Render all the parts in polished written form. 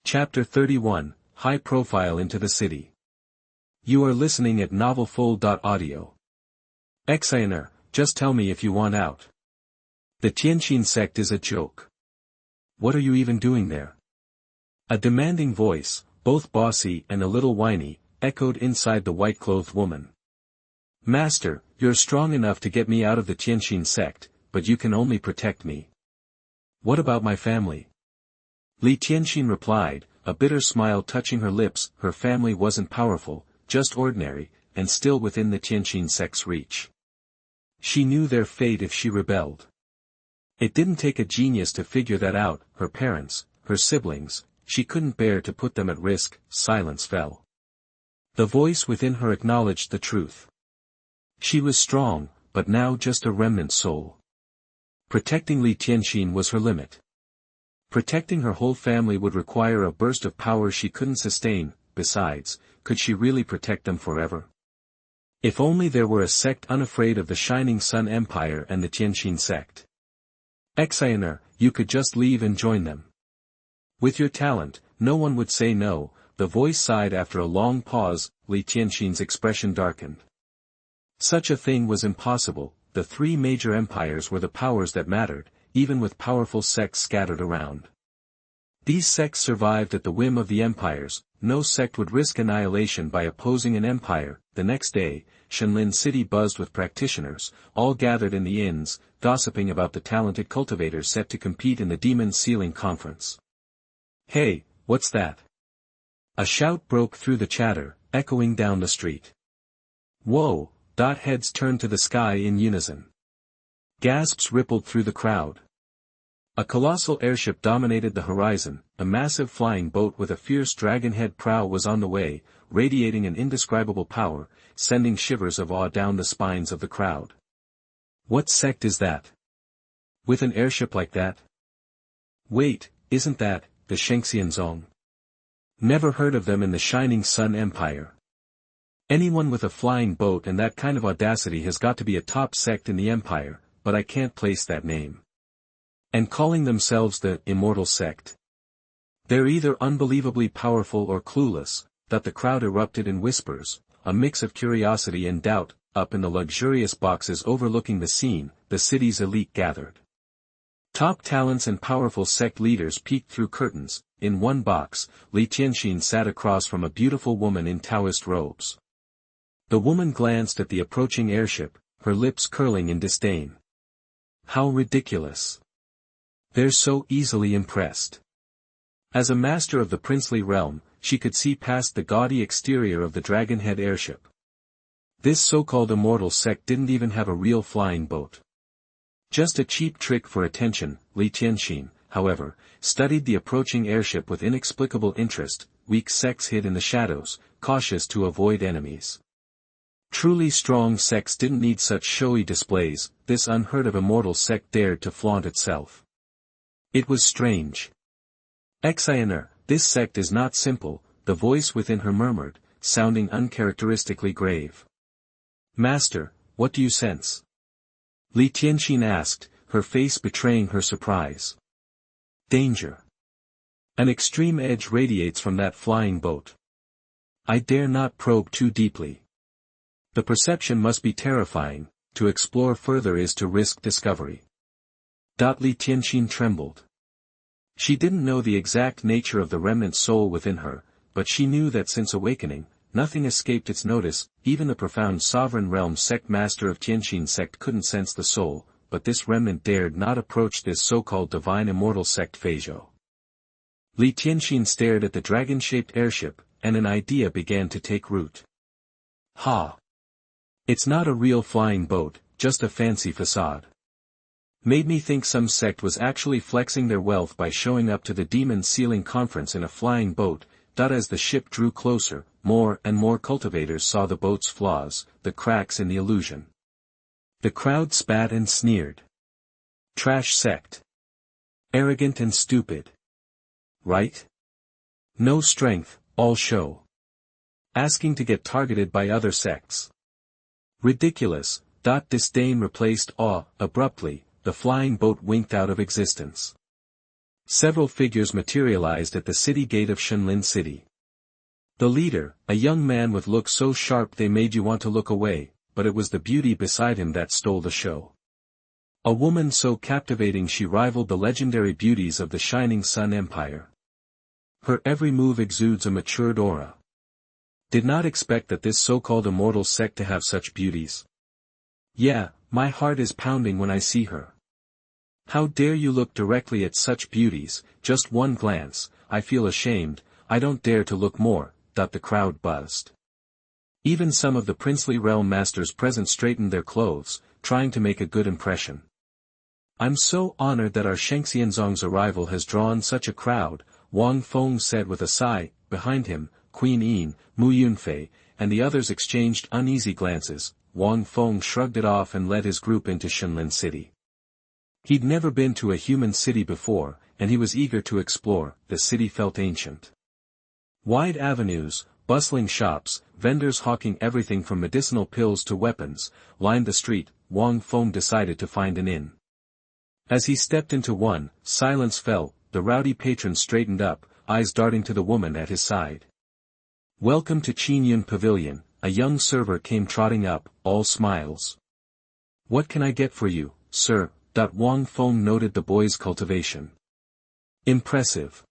Chapter 31, High Profile into the City. You are listening at novelfull.audio. Xuanhuan, just tell me if you want out. The Tianxin sect is a joke. What are you even doing there? A demanding voice, both bossy and a little whiny, echoed inside the white-clothed woman. Master, you're strong enough to get me out of the Tianxin sect, but you can only protect me. What about my family? Li Tianxin replied, a bitter smile touching her lips. Her family wasn't powerful, just ordinary, and still within the Tianxin sect's reach. She knew their fate if she rebelled. It didn't take a genius to figure that out. Her parents, her siblings, she couldn't bear to put them at risk. Silence fell. The voice within her acknowledged the truth. She was strong, but now just a remnant soul. Protecting Li Tianxin was her limit. Protecting her whole family would require a burst of power she couldn't sustain. Besides, could she really protect them forever? If only there were a sect unafraid of the Shining Sun Empire and the Tianxin sect. Xuanhuan, you could just leave and join them. With your talent, no one would say no. The voice sighed after a long pause. Li Tianxin's expression darkened. Such a thing was impossible. The three major empires were the powers that mattered, even with powerful sects scattered around. These sects survived at the whim of the empires. No sect would risk annihilation by opposing an empire. The next day, Shenlin city buzzed with practitioners, all gathered in the inns, gossiping about the talented cultivators set to compete in the Demon Sealing Conference. Hey, what's that? A shout broke through the chatter, echoing down the street. Whoa! Heads turned to the sky in unison. Gasps rippled through the crowd. A colossal airship dominated the horizon. A massive flying boat with a fierce dragon-head prow was on the way, radiating an indescribable power, sending shivers of awe down the spines of the crowd. What sect is that? With an airship like that? Wait, isn't that the Shenxianzong? Never heard of them in the Shining Sun Empire. Anyone with a flying boat and that kind of audacity has got to be a top sect in the empire, but I can't place that name. And calling themselves the Immortal Sect. They're either unbelievably powerful or clueless. That the crowd erupted in whispers, a mix of curiosity and doubt. Up in the luxurious boxes overlooking the scene, the city's elite gathered. Top talents and powerful sect leaders peeked through curtains. In one box, Li Tianxin sat across from a beautiful woman in Taoist robes. The woman glanced at the approaching airship, her lips curling in disdain. How ridiculous. They're so easily impressed. As a master of the princely realm, she could see past the gaudy exterior of the dragonhead airship. This so-called immortal sect didn't even have a real flying boat. Just a cheap trick for attention. Li Tianxin, however, studied the approaching airship with inexplicable interest. Weak sects hid in the shadows, cautious to avoid enemies. Truly strong sects didn't need such showy displays. This unheard-of immortal sect dared to flaunt itself. It was strange. Xuanhuan, this sect is not simple, the voice within her murmured, sounding uncharacteristically grave. Master, what do you sense? Li Tianxin asked, her face betraying her surprise. Danger. An extreme edge radiates from that flying boat. I dare not probe too deeply. The perception must be terrifying. To explore further is to risk discovery. Li Tianxin trembled. She didn't know the exact nature of the remnant soul within her, but she knew that since awakening, nothing escaped its notice. Even the profound sovereign realm sect master of Tianxin sect couldn't sense the soul, but this remnant dared not approach this so-called divine immortal sect Fairio. Li Tianxin stared at the dragon-shaped airship, and an idea began to take root. Ha! It's not a real flying boat, just a fancy facade. Made me think some sect was actually flexing their wealth by showing up to the Demon Sealing Conference in a flying boat. As the ship drew closer, more and more cultivators saw the boat's flaws, the cracks in the illusion. The crowd spat and sneered. Trash sect. Arrogant and stupid. Right? No strength, all show. Asking to get targeted by other sects. Ridiculous. Disdain replaced awe. Abruptly, the flying boat winked out of existence. Several figures materialized at the city gate of Shenlin City. The leader, a young man with looks so sharp they made you want to look away, but it was the beauty beside him that stole the show. A woman so captivating she rivaled the legendary beauties of the Shining Sun Empire. Her every move exudes a matured aura. Did not expect that this so-called Immortal Sect to have such beauties. Yeah, my heart is pounding when I see her. How dare you look directly at such beauties, just one glance, I feel ashamed, I don't dare to look more, the crowd buzzed. Even some of the princely realm masters present straightened their clothes, trying to make a good impression. I'm so honored that our Shenxianzong's arrival has drawn such a crowd, Wang Feng said with a sigh. Behind him, Queen Yin, Mu Yunfei, and the others exchanged uneasy glances. Wang Feng shrugged it off and led his group into Shenlin City. He'd never been to a human city before, and he was eager to explore. The city felt ancient. Wide avenues, bustling shops, vendors hawking everything from medicinal pills to weapons, lined the street. Wang Feng decided to find an inn. As he stepped into one, silence fell. The rowdy patron straightened up, eyes darting to the woman at his side. Welcome to Qinyun Pavilion, a young server came trotting up, all smiles. What can I get for you, sir? Wang Feng noted the boy's cultivation. Impressive.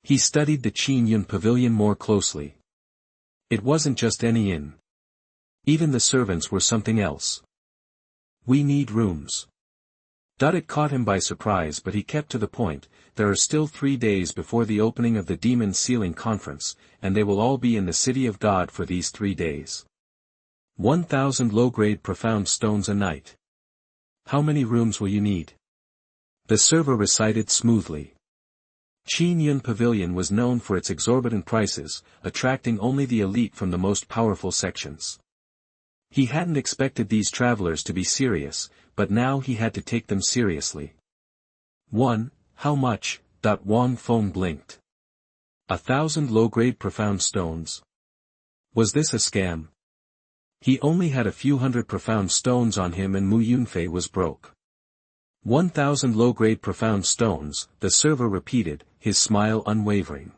He studied the Qinyun Pavilion more closely. It wasn't just any inn. Even the servants were something else. We need rooms. It caught him by surprise, but he kept to the point. There are still 3 days before the opening of the Demon Sealing Conference, and they will all be in the City of God for these 3 days. 1,000 low-grade profound stones a night. How many rooms will you need? The server recited smoothly. Qinyun Pavilion was known for its exorbitant prices, attracting only the elite from the most powerful sections. He hadn't expected these travelers to be serious, but now he had to take them seriously. How much? Wang Feng blinked. 1,000 low-grade profound stones. Was this a scam? He only had a few hundred profound stones on him and Mu Yunfei was broke. 1,000 low-grade profound stones, the server repeated, his smile unwavering.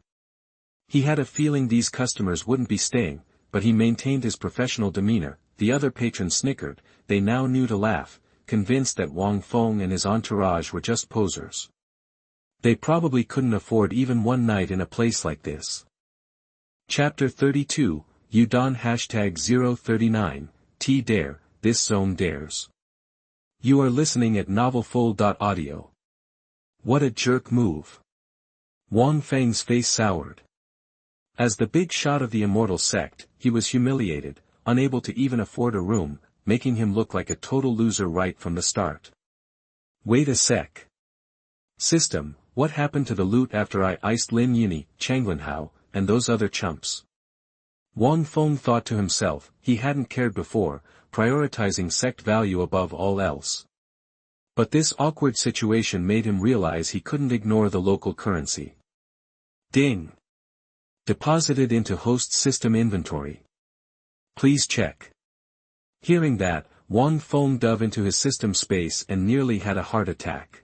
He had a feeling these customers wouldn't be staying, but he maintained his professional demeanor. The other patrons snickered, they now knew to laugh, convinced that Wang Feng and his entourage were just posers. They probably couldn't afford even one night in a place like this. Chapter 32, Udon #039, T Dare, This Zone Dares. You are listening at novelfull.audio. What a jerk move. Wang Feng's face soured. As the big shot of the Immortal Sect, he was humiliated, unable to even afford a room, making him look like a total loser right from the start. Wait a sec. System, what happened to the loot after I iced Lin Yuni, Changlinhao, and those other chumps? Wang Feng thought to himself, he hadn't cared before, prioritizing sect value above all else. But this awkward situation made him realize he couldn't ignore the local currency. Ding. Deposited into host system inventory. Please check. Hearing that, Wang Feng dove into his system space and nearly had a heart attack.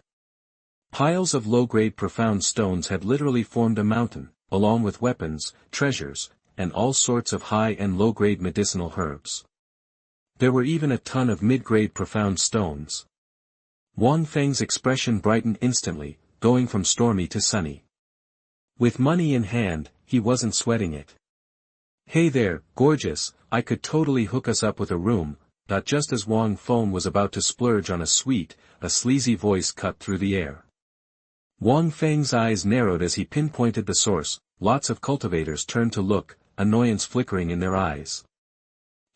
Piles of low-grade profound stones had literally formed a mountain, along with weapons, treasures, and all sorts of high and low-grade medicinal herbs. There were even a ton of mid-grade profound stones. Wang Feng's expression brightened instantly, going from stormy to sunny. With money in hand, he wasn't sweating it. Hey there, gorgeous, I could totally hook us up with a room. Just as Wang Feng was about to splurge on a suite, a sleazy voice cut through the air. Wang Feng's eyes narrowed as he pinpointed the source. Lots of cultivators turned to look, annoyance flickering in their eyes.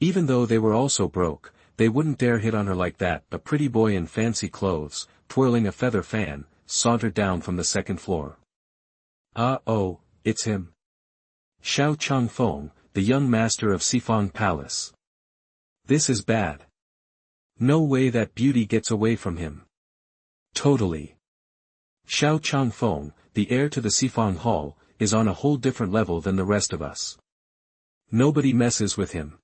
Even though they were also broke, they wouldn't dare hit on her like that. A pretty boy in fancy clothes, twirling a feather fan, sauntered down from the second floor. Oh, it's him. Xiao Changfeng, the young master of Sifang Palace. This is bad. No way that beauty gets away from him. Totally. Xiao Changfeng, the heir to the Sifang Hall, is on a whole different level than the rest of us. Nobody messes with him.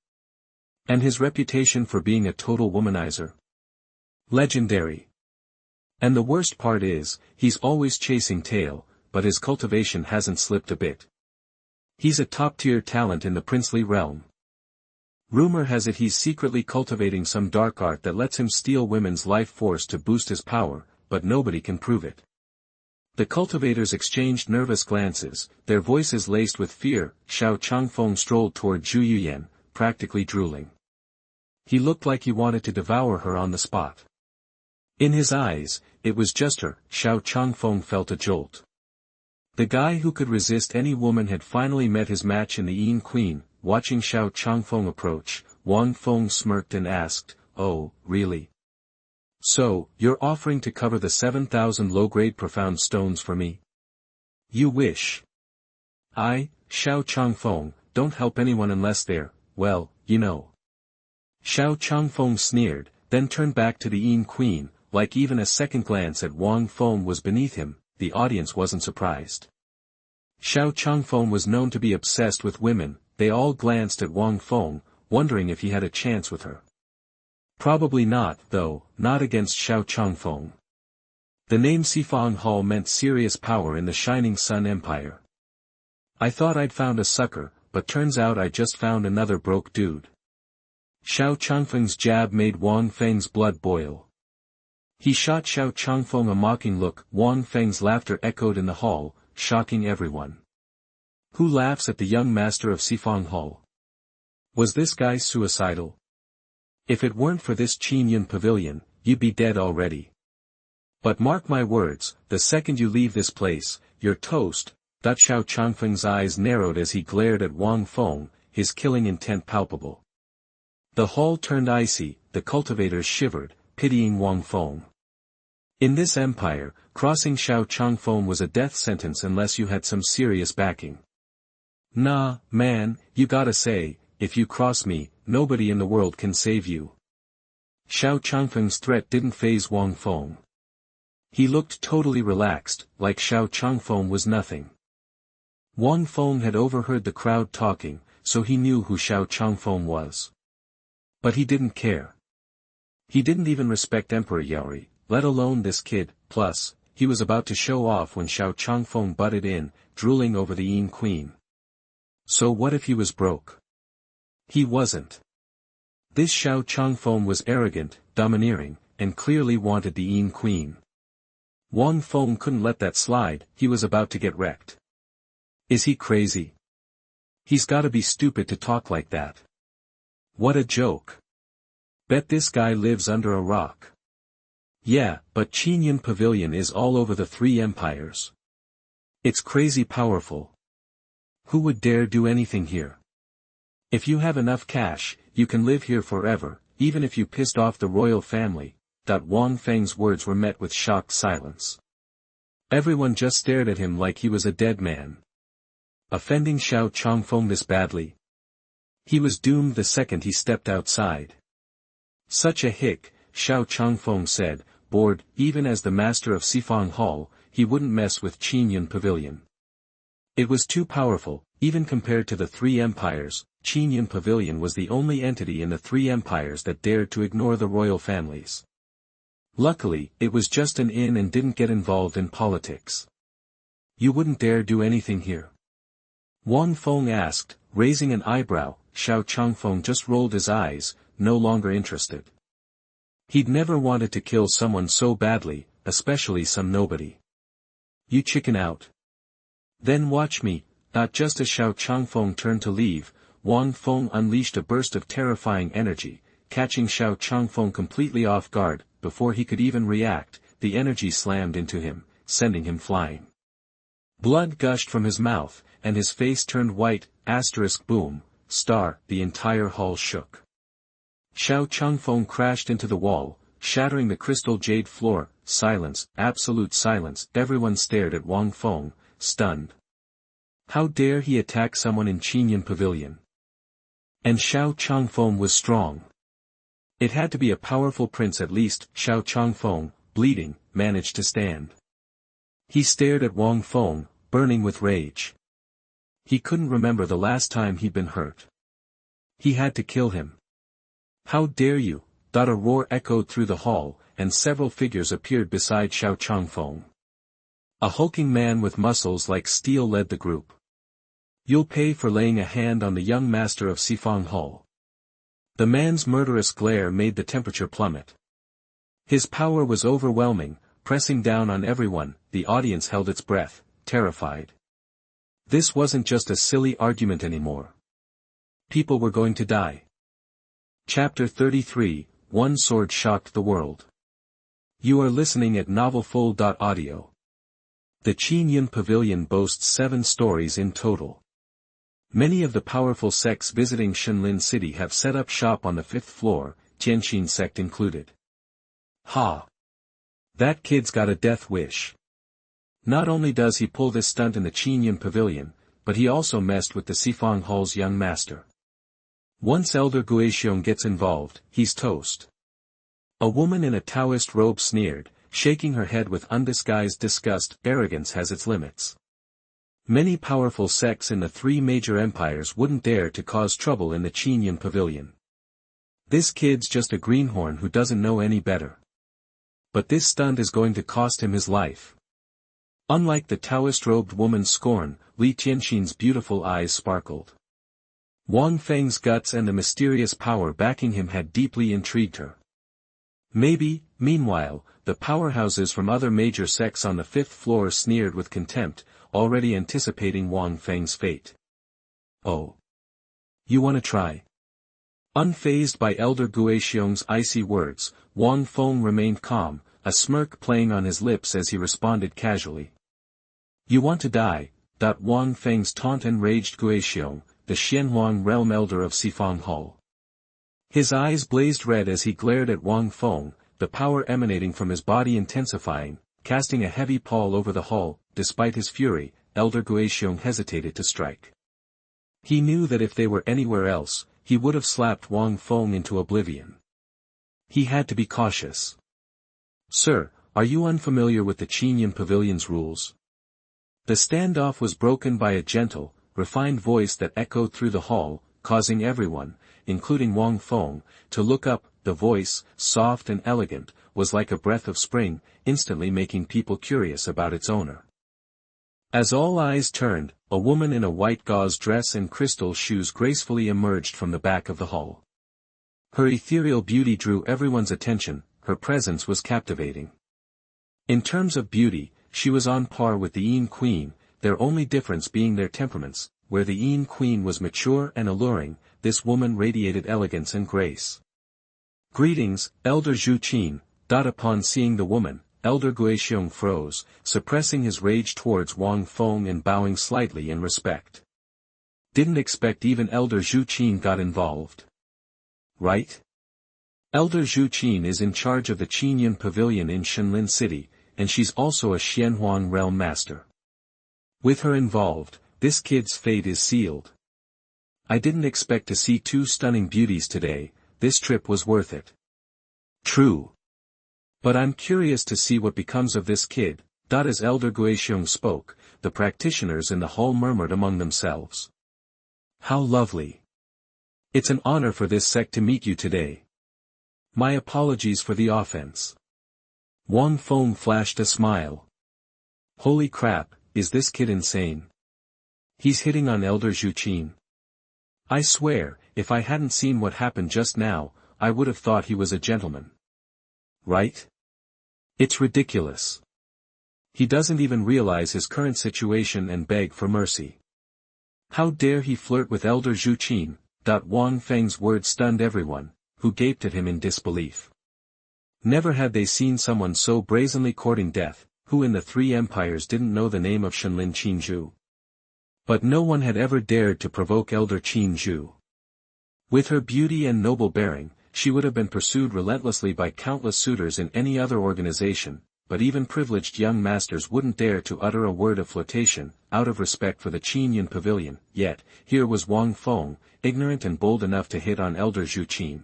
And his reputation for being a total womanizer? Legendary. And the worst part is, he's always chasing tail, but his cultivation hasn't slipped a bit. He's a top-tier talent in the princely realm. Rumor has it he's secretly cultivating some dark art that lets him steal women's life force to boost his power, but nobody can prove it. The cultivators exchanged nervous glances, their voices laced with fear. Xiao Changfeng strolled toward Zhu Yuyan, practically drooling. He looked like he wanted to devour her on the spot. In his eyes, it was just her. Xiao Changfeng felt a jolt. The guy who could resist any woman had finally met his match in the Yin Queen. Watching Xiao Changfeng approach, Wang Feng smirked and asked, "Oh, really? So, you're offering to cover the 7,000 low-grade profound stones for me? You wish. I, Xiao Changfeng, don't help anyone unless they're, well, you know." Xiao Changfeng sneered, then turned back to the Yin Queen. Like even a second glance at Wang Feng was beneath him, the audience wasn't surprised. Xiao Changfeng was known to be obsessed with women. They all glanced at Wang Feng, wondering if he had a chance with her. Probably not, though, not against Xiao Changfeng. The name Xuanhuan meant serious power in the Shining Sun Empire. I thought I'd found a sucker, but turns out I just found another broke dude. Xiao Changfeng's jab made Wang Feng's blood boil. He shot Xiao Changfeng a mocking look. Wang Feng's laughter echoed in the hall, shocking everyone. Who laughs at the young master of Xuanhuan? Was this guy suicidal? If it weren't for this Qingyun Pavilion, you'd be dead already. But mark my words, the second you leave this place, you're toast. Xiao Changfeng's eyes narrowed as he glared at Wang Feng, his killing intent palpable. The hall turned icy, the cultivators shivered, pitying Wang Feng. In this empire, crossing Xiao Changfeng was a death sentence unless you had some serious backing. Nah, man, you gotta say, if you cross me, nobody in the world can save you. Xiao Changfeng's threat didn't faze Wang Feng. He looked totally relaxed, like Xiao Changfeng was nothing. Wang Feng had overheard the crowd talking, so he knew who Xiao Changfeng was. But he didn't care. He didn't even respect Emperor Yaori, let alone this kid. Plus, he was about to show off when Xiao Changfeng butted in, drooling over the Yin Queen. So what if he was broke? He wasn't. This Xiao Changfeng was arrogant, domineering, and clearly wanted the Yin Queen. Wang Feng couldn't let that slide. He was about to get wrecked. Is he crazy? He's gotta be stupid to talk like that. What a joke. Bet this guy lives under a rock. Yeah, but Qingyun Pavilion is all over the three empires. It's crazy powerful. Who would dare do anything here? If you have enough cash, you can live here forever, even if you pissed off the royal family. Wang Feng's words were met with shocked silence. Everyone just stared at him like he was a dead man. Offending Xiao Changfeng this badly? He was doomed the second he stepped outside. Such a hick, Xiao Changfeng said, bored. Even as the master of Xuanhuan, he wouldn't mess with Qingyun Pavilion. It was too powerful, even compared to the three empires. Qingyun Pavilion was the only entity in the three empires that dared to ignore the royal families. Luckily, it was just an inn and didn't get involved in politics. You wouldn't dare do anything here? Wang Feng asked, raising an eyebrow. Xiao Changfeng just rolled his eyes, no longer interested. He'd never wanted to kill someone so badly, especially some nobody. You chicken out? Then watch me. Not just as Xiao Changfeng turned to leave, Wang Feng unleashed a burst of terrifying energy, catching Xiao Changfeng completely off guard. Before he could even react, the energy slammed into him, sending him flying. Blood gushed from his mouth, and his face turned white. Boom. The entire hall shook. Xiao Changfeng crashed into the wall, shattering the crystal jade floor. Silence, absolute silence. Everyone stared at Wang Feng, stunned. How dare he attack someone in Qingyun Pavilion? And Xiao Changfeng was strong. It had to be a powerful prince at least. Xiao Changfeng, bleeding, managed to stand. He stared at Wang Feng, burning with rage. He couldn't remember the last time he'd been hurt. He had to kill him. How dare you? A roar echoed through the hall, and several figures appeared beside Xiao Changfeng. A hulking man with muscles like steel led the group. "You'll pay for laying a hand on the young master of Sifang Hall." The man's murderous glare made the temperature plummet. His power was overwhelming, pressing down on everyone. The audience held its breath, terrified. This wasn't just a silly argument anymore. People were going to die. Chapter 33, One Sword Shocked the World. You are listening at novelfull.audio. The Qianyin Pavilion boasts 7 stories in total. Many of the powerful sects visiting Shenlin City have set up shop on the 5th floor, Tianxin sect included. Ha! That kid's got a death wish. Not only does he pull this stunt in the Qianyin Pavilion, but he also messed with the Sifang Hall's young master. Once Elder Guixiong gets involved, he's toast. A woman in a Taoist robe sneered, shaking her head with undisguised disgust. Arrogance has its limits. Many powerful sects in the 3 major empires wouldn't dare to cause trouble in the Qianyin Pavilion. This kid's just a greenhorn who doesn't know any better. But this stunt is going to cost him his life. Unlike the Taoist-robed woman's scorn, Li Tianxin's beautiful eyes sparkled. Wang Feng's guts and the mysterious power backing him had deeply intrigued her. Maybe, meanwhile, the powerhouses from other major sects on the 5th floor sneered with contempt, already anticipating Wang Feng's fate. "Oh. You wanna try?" Unfazed by Elder Guixiong's icy words, Wang Feng remained calm, a smirk playing on his lips as he responded casually. "You want to die?" Wang Feng's taunt enraged Guixiong, the Xuanhuan realm elder of Sifang Hall. His eyes blazed red as he glared at Wang Feng, the power emanating from his body intensifying, casting a heavy pall over the hall. Despite his fury, Elder Guixiong hesitated to strike. He knew that if they were anywhere else, he would have slapped Wang Feng into oblivion. He had to be cautious. "Sir, are you unfamiliar with the Qianyin Pavilion's rules?" The standoff was broken by a gentle, refined voice that echoed through the hall, causing everyone, including Wang Feng, to look up. The voice, soft and elegant, was like a breath of spring, instantly making people curious about its owner. As all eyes turned, a woman in a white gauze dress and crystal shoes gracefully emerged from the back of the hall. Her ethereal beauty drew everyone's attention. Her presence was captivating. In terms of beauty, she was on par with the Yin Queen, their only difference being their temperaments. Where the Yin Queen was mature and alluring, this woman radiated elegance and grace. "Greetings, Elder Zhu Qin." Upon seeing the woman, Elder Guixiong froze, suppressing his rage towards Wang Feng and bowing slightly in respect. Didn't expect even Elder Zhu Qin got involved. Right? Elder Zhu Qin is in charge of the Qianyin Pavilion in Shenlin City, and she's also a Xuanhuan realm master. With her involved, this kid's fate is sealed. I didn't expect to see 2 stunning beauties today. This trip was worth it. True. But I'm curious to see what becomes of this kid. As Elder Guixiong spoke, the practitioners in the hall murmured among themselves. How lovely. It's an honor for this sect to meet you today. My apologies for the offense. Wang Feng flashed a smile. Holy crap, is this kid insane? He's hitting on Elder Zhu Qin. I swear, if I hadn't seen what happened just now, I would have thought he was a gentleman. Right? It's ridiculous. He doesn't even realize his current situation and beg for mercy. How dare he flirt with Elder Zhu Qin? Wang Feng's words stunned everyone, who gaped at him in disbelief. Never had they seen someone so brazenly courting death. Who in the 3 empires didn't know the name of Shenlin Qinzhu? But no one had ever dared to provoke Elder Qinzhu. With her beauty and noble bearing, she would have been pursued relentlessly by countless suitors in any other organization, but even privileged young masters wouldn't dare to utter a word of flirtation, out of respect for the Qianyin Pavilion. Yet, here was Wang Feng, ignorant and bold enough to hit on Elder Zhu Qin.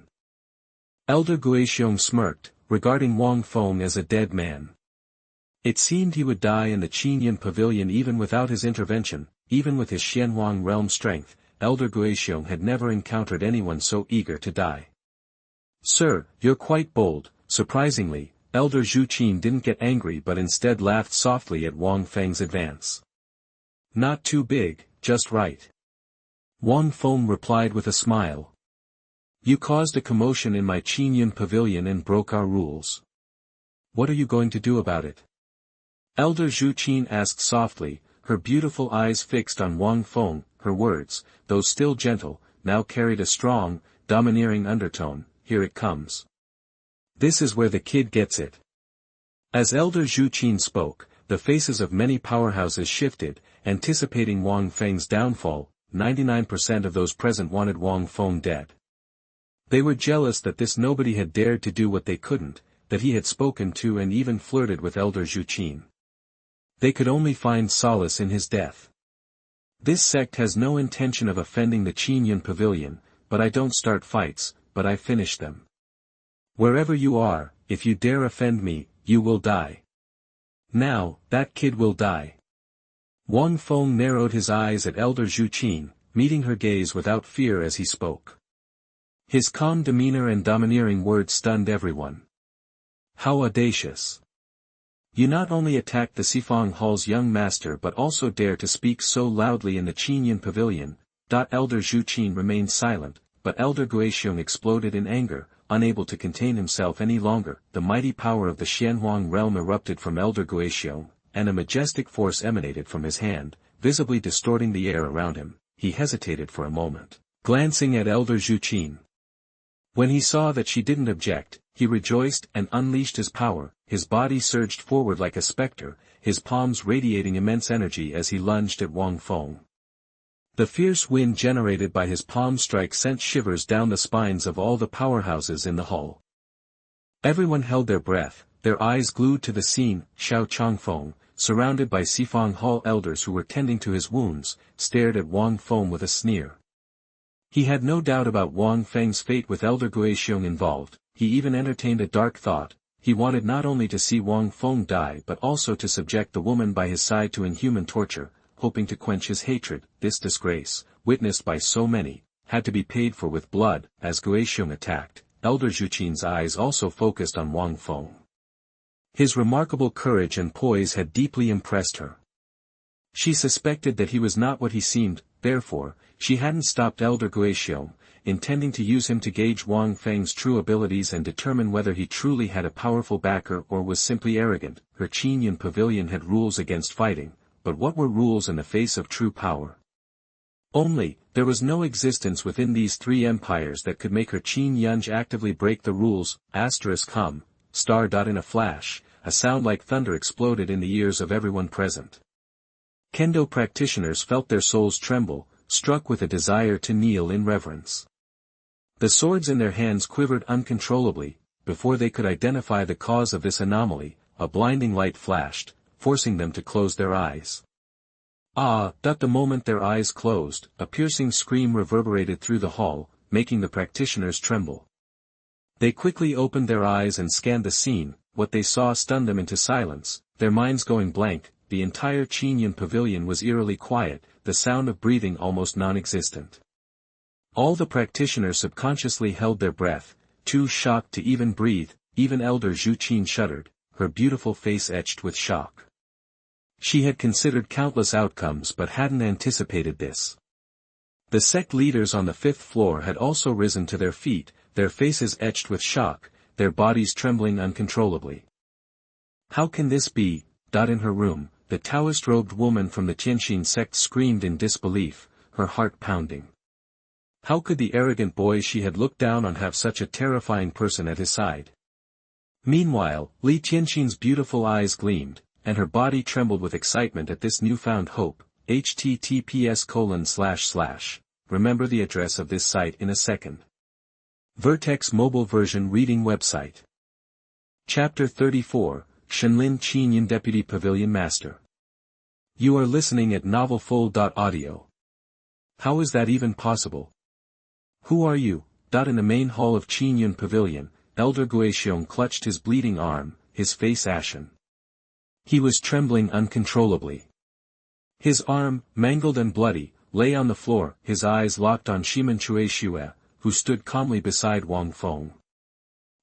Elder Guixiong smirked, regarding Wang Feng as a dead man. It seemed he would die in the Qianyin Pavilion even without his intervention. Even with his Xuanhuan realm strength, Elder Guixiong had never encountered anyone so eager to die. Sir, you're quite bold. Surprisingly, Elder Zhu Qin didn't get angry but instead laughed softly at Wang Feng's advance. Not too big, just right. Wang Feng replied with a smile. You caused a commotion in my Qingyun pavilion and broke our rules. What are you going to do about it? Elder Zhu Qin asked softly, her beautiful eyes fixed on Wang Feng. Her words, though still gentle, now carried a strong, domineering undertone. Here it comes. This is where the kid gets it. As Elder Zhu Qin spoke, the faces of many powerhouses shifted, anticipating Wang Feng's downfall. 99% of those present wanted Wang Feng dead. They were jealous that this nobody had dared to do what they couldn't, that he had spoken to and even flirted with Elder Zhu Qin. They could only find solace in his death. This sect has no intention of offending the Qingyun pavilion, but I don't start fights, but I finish them. Wherever you are, if you dare offend me, you will die. Now, that kid will die. Wang Feng narrowed his eyes at Elder Zhu Qin, meeting her gaze without fear as he spoke. His calm demeanor and domineering words stunned everyone. How audacious! You not only attacked the Sifang Hall's young master but also dare to speak so loudly in the Qingyun pavilion. Elder Zhu Qin remained silent, but Elder Guixiong exploded in anger, unable to contain himself any longer. The mighty power of the Xuanhuan realm erupted from Elder Guixiong, and a majestic force emanated from his hand, visibly distorting the air around him. He hesitated for a moment, glancing at Elder Zhu Qin. When he saw that she didn't object, he rejoiced and unleashed his power. His body surged forward like a specter, his palms radiating immense energy as he lunged at Wang Feng. The fierce wind generated by his palm strike sent shivers down the spines of all the powerhouses in the hall. Everyone held their breath, their eyes glued to the scene. Xiao Changfeng, surrounded by Sifang Hall elders who were tending to his wounds, stared at Wang Feng with a sneer. He had no doubt about Wang Feng's fate with Elder Guixiong involved. He even entertained a dark thought. He wanted not only to see Wang Feng die but also to subject the woman by his side to inhuman torture, hoping to quench his hatred. This disgrace, witnessed by so many, had to be paid for with blood. As Guixiong attacked, Elder Zhu Qin's eyes also focused on Wang Feng. His remarkable courage and poise had deeply impressed her. She suspected that he was not what he seemed, therefore, she hadn't stopped Elder Guixiong, intending to use him to gauge Wang Feng's true abilities and determine whether he truly had a powerful backer or was simply arrogant. Her Qingyun pavilion had rules against fighting, but what were rules in the face of true power? Only, there was no existence within these three empires that could make her Qin actively break the rules. Star. In a flash, a sound like thunder exploded in the ears of everyone present. Kendo practitioners felt their souls tremble, struck with a desire to kneel in reverence. The swords in their hands quivered uncontrollably. Before they could identify the cause of this anomaly, a blinding light flashed, forcing them to close their eyes. The moment their eyes closed, a piercing scream reverberated through the hall, making the practitioners tremble. They quickly opened their eyes and scanned the scene. What they saw stunned them into silence, their minds going blank. The entire Qingyun pavilion was eerily quiet, the sound of breathing almost non-existent. All the practitioners subconsciously held their breath, too shocked to even breathe. Even Elder Zhu Qin shuddered, her beautiful face etched with shock. She had considered countless outcomes but hadn't anticipated this. The sect leaders on the 5th floor had also risen to their feet, their faces etched with shock, their bodies trembling uncontrollably. How can this be? In her room, the Taoist-robed woman from the Tianxin sect screamed in disbelief, her heart pounding. How could the arrogant boy she had looked down on have such a terrifying person at his side? Meanwhile, Li Tianxin's beautiful eyes gleamed, and her body trembled with excitement at this newfound hope. https:// Remember the address of this site in a second. Vertex mobile version reading website. Chapter 34, Shenlin Qingyun Deputy Pavilion Master. You are listening at novelfull.audio. How is that even possible? Who are you? In the main hall of Qingyun Pavilion, Elder Guixiong clutched his bleeding arm, his face ashen. He was trembling uncontrollably. His arm, mangled and bloody, lay on the floor, his eyes locked on Shimen Chuexue, who stood calmly beside Wang Feng.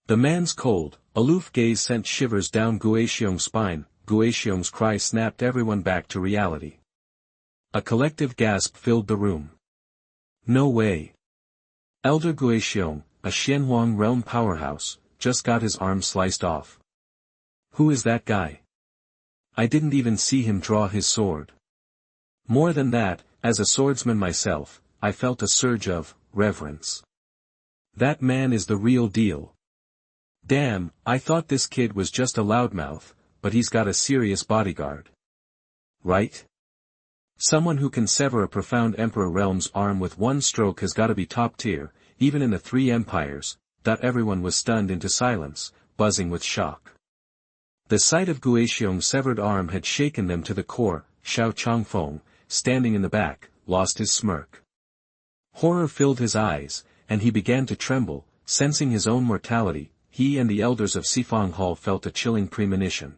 The man's cold, aloof gaze sent shivers down Guixiong's spine. Guixiong's cry snapped everyone back to reality. A collective gasp filled the room. No way. Elder Guixiong, a Xuanhuan realm powerhouse, just got his arm sliced off. Who is that guy? I didn't even see him draw his sword. More than that, as a swordsman myself, I felt a surge of reverence. That man is the real deal. Damn, I thought this kid was just a loudmouth, but he's got a serious bodyguard. Right? Someone who can sever a profound emperor realm's arm with one stroke has gotta be top tier, even in the three empires. Everyone was stunned into silence, buzzing with shock. The sight of Guixiong's severed arm had shaken them to the core. Xiao Changfeng, standing in the back, lost his smirk. Horror filled his eyes, and he began to tremble, sensing his own mortality. He and the elders of Sifang Hall felt a chilling premonition.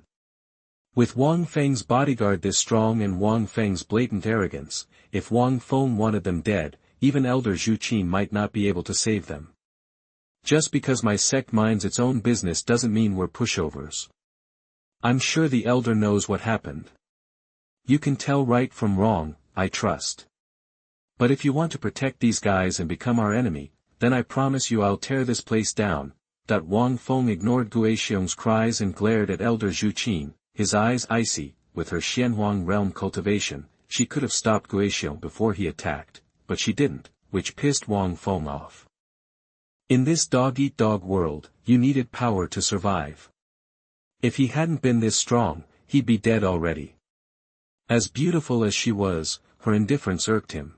With Wang Feng's bodyguard this strong and Wang Feng's blatant arrogance, if Wang Feng wanted them dead, even Elder Zhu Qin might not be able to save them. Just because my sect minds its own business doesn't mean we're pushovers. I'm sure the elder knows what happened. You can tell right from wrong, I trust. But if you want to protect these guys and become our enemy, then I promise you I'll tear this place down. Wang Feng ignored Guixiong's cries and glared at Elder Zhu Qin, his eyes icy. With her Xuanhuan realm cultivation, she could have stopped Guixiong before he attacked, but she didn't, which pissed Wang Feng off. In this dog-eat-dog world, you needed power to survive. If he hadn't been this strong, he'd be dead already. As beautiful as she was, her indifference irked him.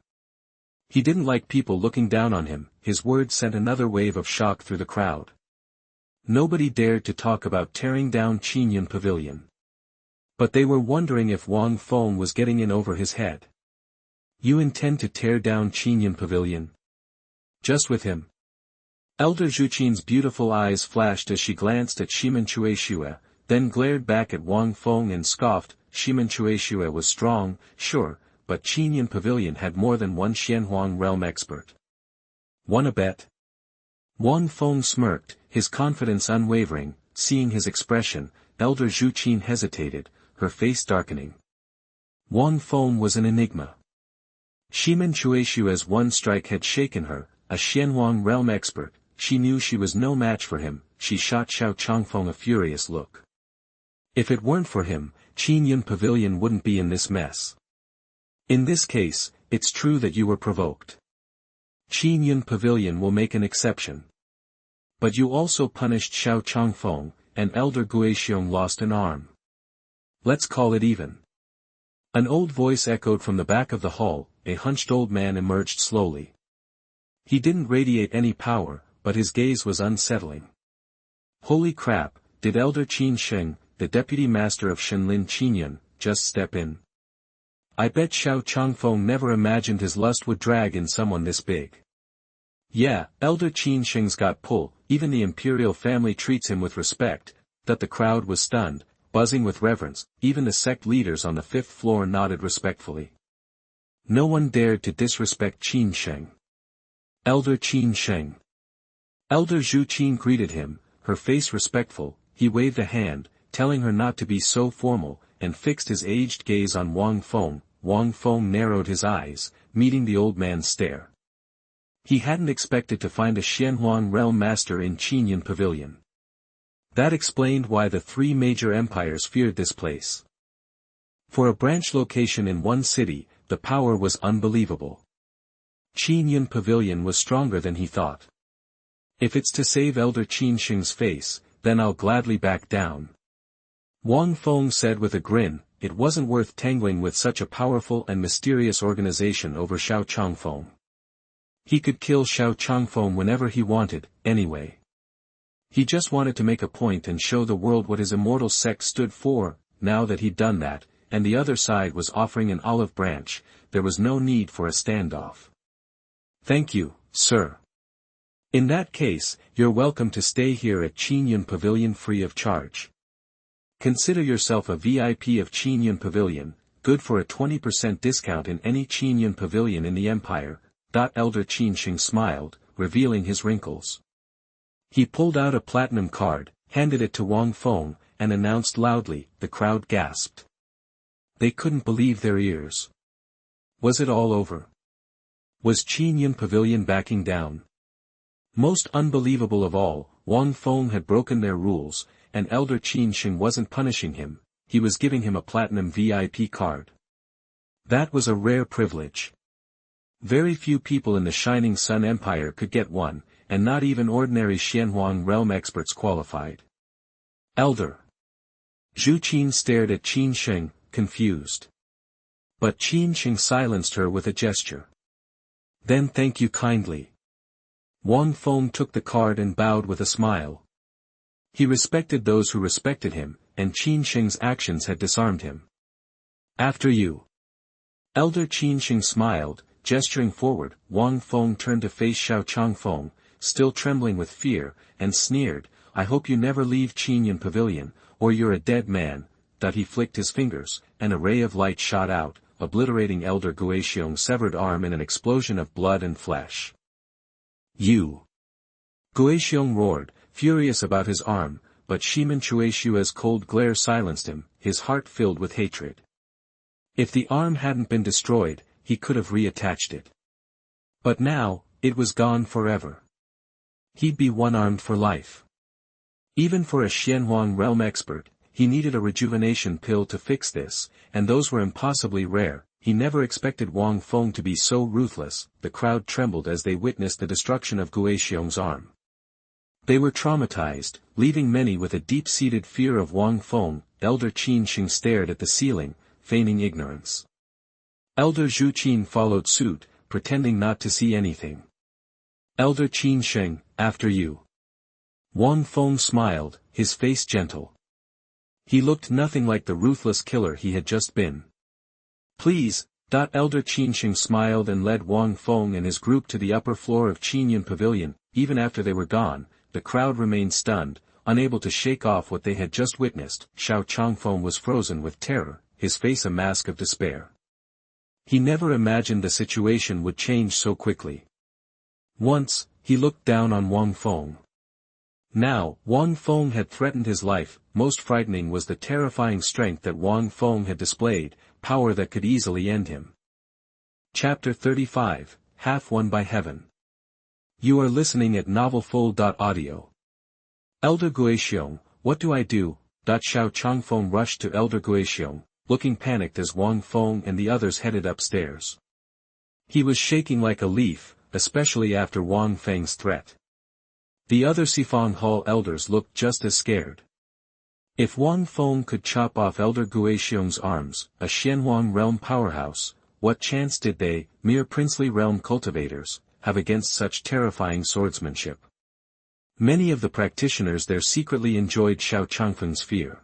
He didn't like people looking down on him. His words sent another wave of shock through the crowd. Nobody dared to talk about tearing down Qingyun Pavilion. But they were wondering if Wang Feng was getting in over his head. You intend to tear down Qingyun Pavilion? Just with him? Elder Zhu Qin's beautiful eyes flashed as she glanced at Shimen Chueshue, then glared back at Wang Feng and scoffed. Shimen Chueshue was strong, sure, but Qingyun Pavilion had more than one Xuanhuan realm expert. Wanna bet? Wang Feng smirked, his confidence unwavering. Seeing his expression, Elder Zhu Qin hesitated, her face darkening. Wang Feng was an enigma. Shimen Chueshue's one strike had shaken her, a Xuanhuan realm expert. She knew she was no match for him. She shot Xiao Changfeng a furious look. If it weren't for him, Qingyun Pavilion wouldn't be in this mess. In this case, it's true that you were provoked. Qingyun Pavilion will make an exception. But you also punished Xiao Changfeng, and Elder Guixiong lost an arm. Let's call it even. An old voice echoed from the back of the hall. A hunched old man emerged slowly. He didn't radiate any power, but his gaze was unsettling. Holy crap, did Elder Qin Sheng, the deputy master of Shenlin Qingyun, just step in? I bet Xiao Changfeng never imagined his lust would drag in someone this big. Yeah, Elder Qin Sheng's got pull. Even the imperial family treats him with respect. The crowd was stunned, buzzing with reverence. Even the sect leaders on the 5th floor nodded respectfully. No one dared to disrespect Qin Sheng. Elder Qin Sheng. Elder Zhu Qin greeted him, her face respectful. He waved a hand, telling her not to be so formal, and fixed his aged gaze on Wang Feng. Wang Feng narrowed his eyes, meeting the old man's stare. He hadn't expected to find a Xuanhuan realm master in Qingyun Pavilion. That explained why the three major empires feared this place. For a branch location in one city, the power was unbelievable. Qingyun Pavilion was stronger than he thought. If it's to save Elder Qin Sheng's face, then I'll gladly back down. Wang Feng said with a grin. It wasn't worth tangling with such a powerful and mysterious organization over Xiao Changfeng. He could kill Xiao Changfeng whenever he wanted, anyway. He just wanted to make a point and show the world what his Immortal Sect stood for. Now that he'd done that, and the other side was offering an olive branch, there was no need for a standoff. Thank you, sir. In that case, you're welcome to stay here at Qingyun Pavilion free of charge. Consider yourself a VIP of Qingyun Pavilion, good for a 20% discount in any Qingyun Pavilion in the Empire. Elder Qin Sheng smiled, revealing his wrinkles. He pulled out a platinum card, handed it to Wang Feng, and announced loudly. The crowd gasped. They couldn't believe their ears. Was it all over? Was Qinyan Pavilion backing down? Most unbelievable of all, Wang Feng had broken their rules, and Elder Tianxin wasn't punishing him, he was giving him a platinum VIP card. That was a rare privilege. Very few people in the Shining Sun Empire could get one, and not even ordinary Xuanhuan realm experts qualified. Elder. Zhu Qin stared at Tianxin, confused. But Tianxin silenced her with a gesture. Then thank you kindly. Wang Feng took the card and bowed with a smile. He respected those who respected him, and Tianxin's actions had disarmed him. After you. Elder Tianxin smiled, gesturing forward. Wang Feng turned to face Xiao Changfeng, still trembling with fear, and sneered, I hope you never leave Qinyan Pavilion, or you're a dead man. He flicked his fingers, and a ray of light shot out, obliterating Elder Guixiong's severed arm in an explosion of blood and flesh. You! Guixiong roared, furious about his arm, but Shimen Chuexiu's cold glare silenced him, his heart filled with hatred. If the arm hadn't been destroyed, he could have reattached it. But now, it was gone forever. He'd be one-armed for life. Even for a Xuanhuan realm expert, he needed a rejuvenation pill to fix this, and those were impossibly rare. He never expected Wang Feng to be so ruthless. The crowd trembled as they witnessed the destruction of Guixiong's arm. They were traumatized, leaving many with a deep-seated fear of Wang Feng. Elder Qinxin stared at the ceiling, feigning ignorance. Elder Zhu Qin followed suit, pretending not to see anything. Elder Qinxin, after you. Wang Feng smiled, his face gentle. He looked nothing like the ruthless killer he had just been. Please. Elder Qinxin smiled and led Wang Feng and his group to the upper floor of Qinyan Pavilion. Even after they were gone, the crowd remained stunned, unable to shake off what they had just witnessed. Xiao Changfeng was frozen with terror, his face a mask of despair. He never imagined the situation would change so quickly. Once, he looked down on Wang Feng. Now, Wang Feng had threatened his life. Most frightening was the terrifying strength that Wang Feng had displayed, power that could easily end him. Chapter 35, Half Won by Heaven. You are listening at novelfull.audio. Elder Guixiong, what do I do? Xiao Changfeng rushed to Elder Guixiong, looking panicked as Wang Feng and the others headed upstairs. He was shaking like a leaf, especially after Wang Feng's threat. The other Sifang Hall elders looked just as scared. If Wang Feng could chop off Elder Guixiong's arms, a Shenhuan realm powerhouse, what chance did they, mere princely realm cultivators, have against such terrifying swordsmanship? Many of the practitioners there secretly enjoyed Xiao Changfeng's fear.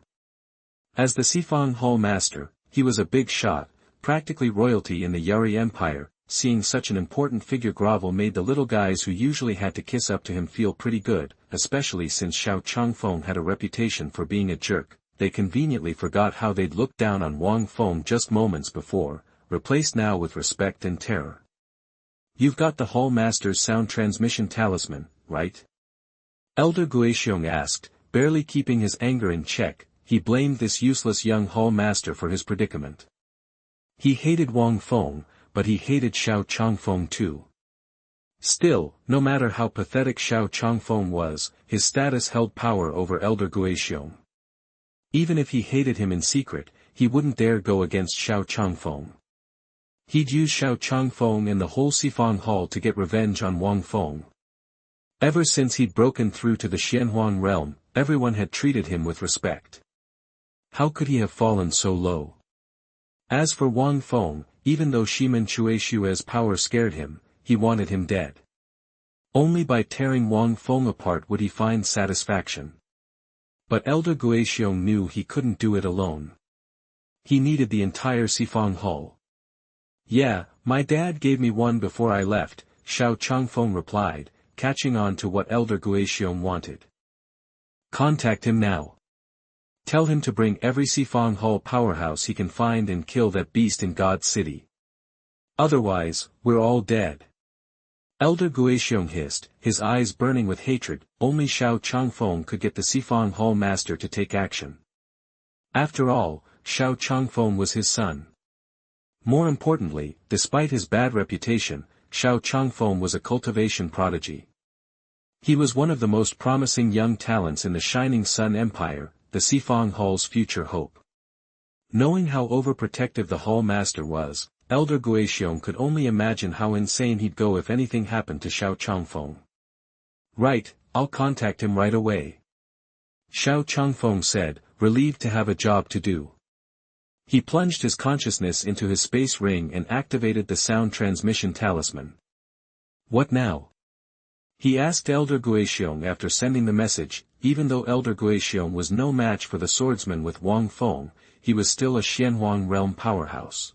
As the Sifang Hall master, he was a big shot, practically royalty in the Yari Empire. Seeing such an important figure grovel made the little guys who usually had to kiss up to him feel pretty good, especially since Xiao Changfeng had a reputation for being a jerk. They conveniently forgot how they'd looked down on Wang Feng just moments before, replaced now with respect and terror. You've got the Hall Master's sound transmission talisman, right? Elder Guixiong asked, barely keeping his anger in check. He blamed this useless young Hall Master for his predicament. He hated Wang Feng, but he hated Xiao Changfeng too. Still, no matter how pathetic Xiao Changfeng was, his status held power over Elder Guixiong. Even if he hated him in secret, he wouldn't dare go against Xiao Changfeng. He'd use Xiao Changfeng and the whole Sifang Hall to get revenge on Wang Feng. Ever since he'd broken through to the Xuanhuan realm, everyone had treated him with respect. How could he have fallen so low? As for Wang Feng, even though Shimen Chuexiu's power scared him, he wanted him dead. Only by tearing Wang Feng apart would he find satisfaction. But Elder Guixiong knew he couldn't do it alone. He needed the entire Sifang Hall. Yeah, my dad gave me one before I left, Xiao Changfeng replied, catching on to what Elder Guixiong wanted. Contact him now. Tell him to bring every Sifang Hall powerhouse he can find and kill that beast in God's city. Otherwise, we're all dead. Elder Guixiong hissed, his eyes burning with hatred. Only Xiao Changfeng could get the Sifang Hall master to take action. After all, Xiao Changfeng was his son. More importantly, despite his bad reputation, Xiao Changfeng was a cultivation prodigy. He was one of the most promising young talents in the Shining Sun Empire, the Sifang Hall's future hope. Knowing how overprotective the Hall Master was, Elder Guixiong could only imagine how insane he'd go if anything happened to Xiao Changfeng. Right, I'll contact him right away. Xiao Changfeng said, relieved to have a job to do. He plunged his consciousness into his space ring and activated the sound transmission talisman. What now? He asked Elder Guixiong after sending the message. Even though Elder Guixiong was no match for the swordsman with Wang Feng, he was still a Xuanhuan realm powerhouse.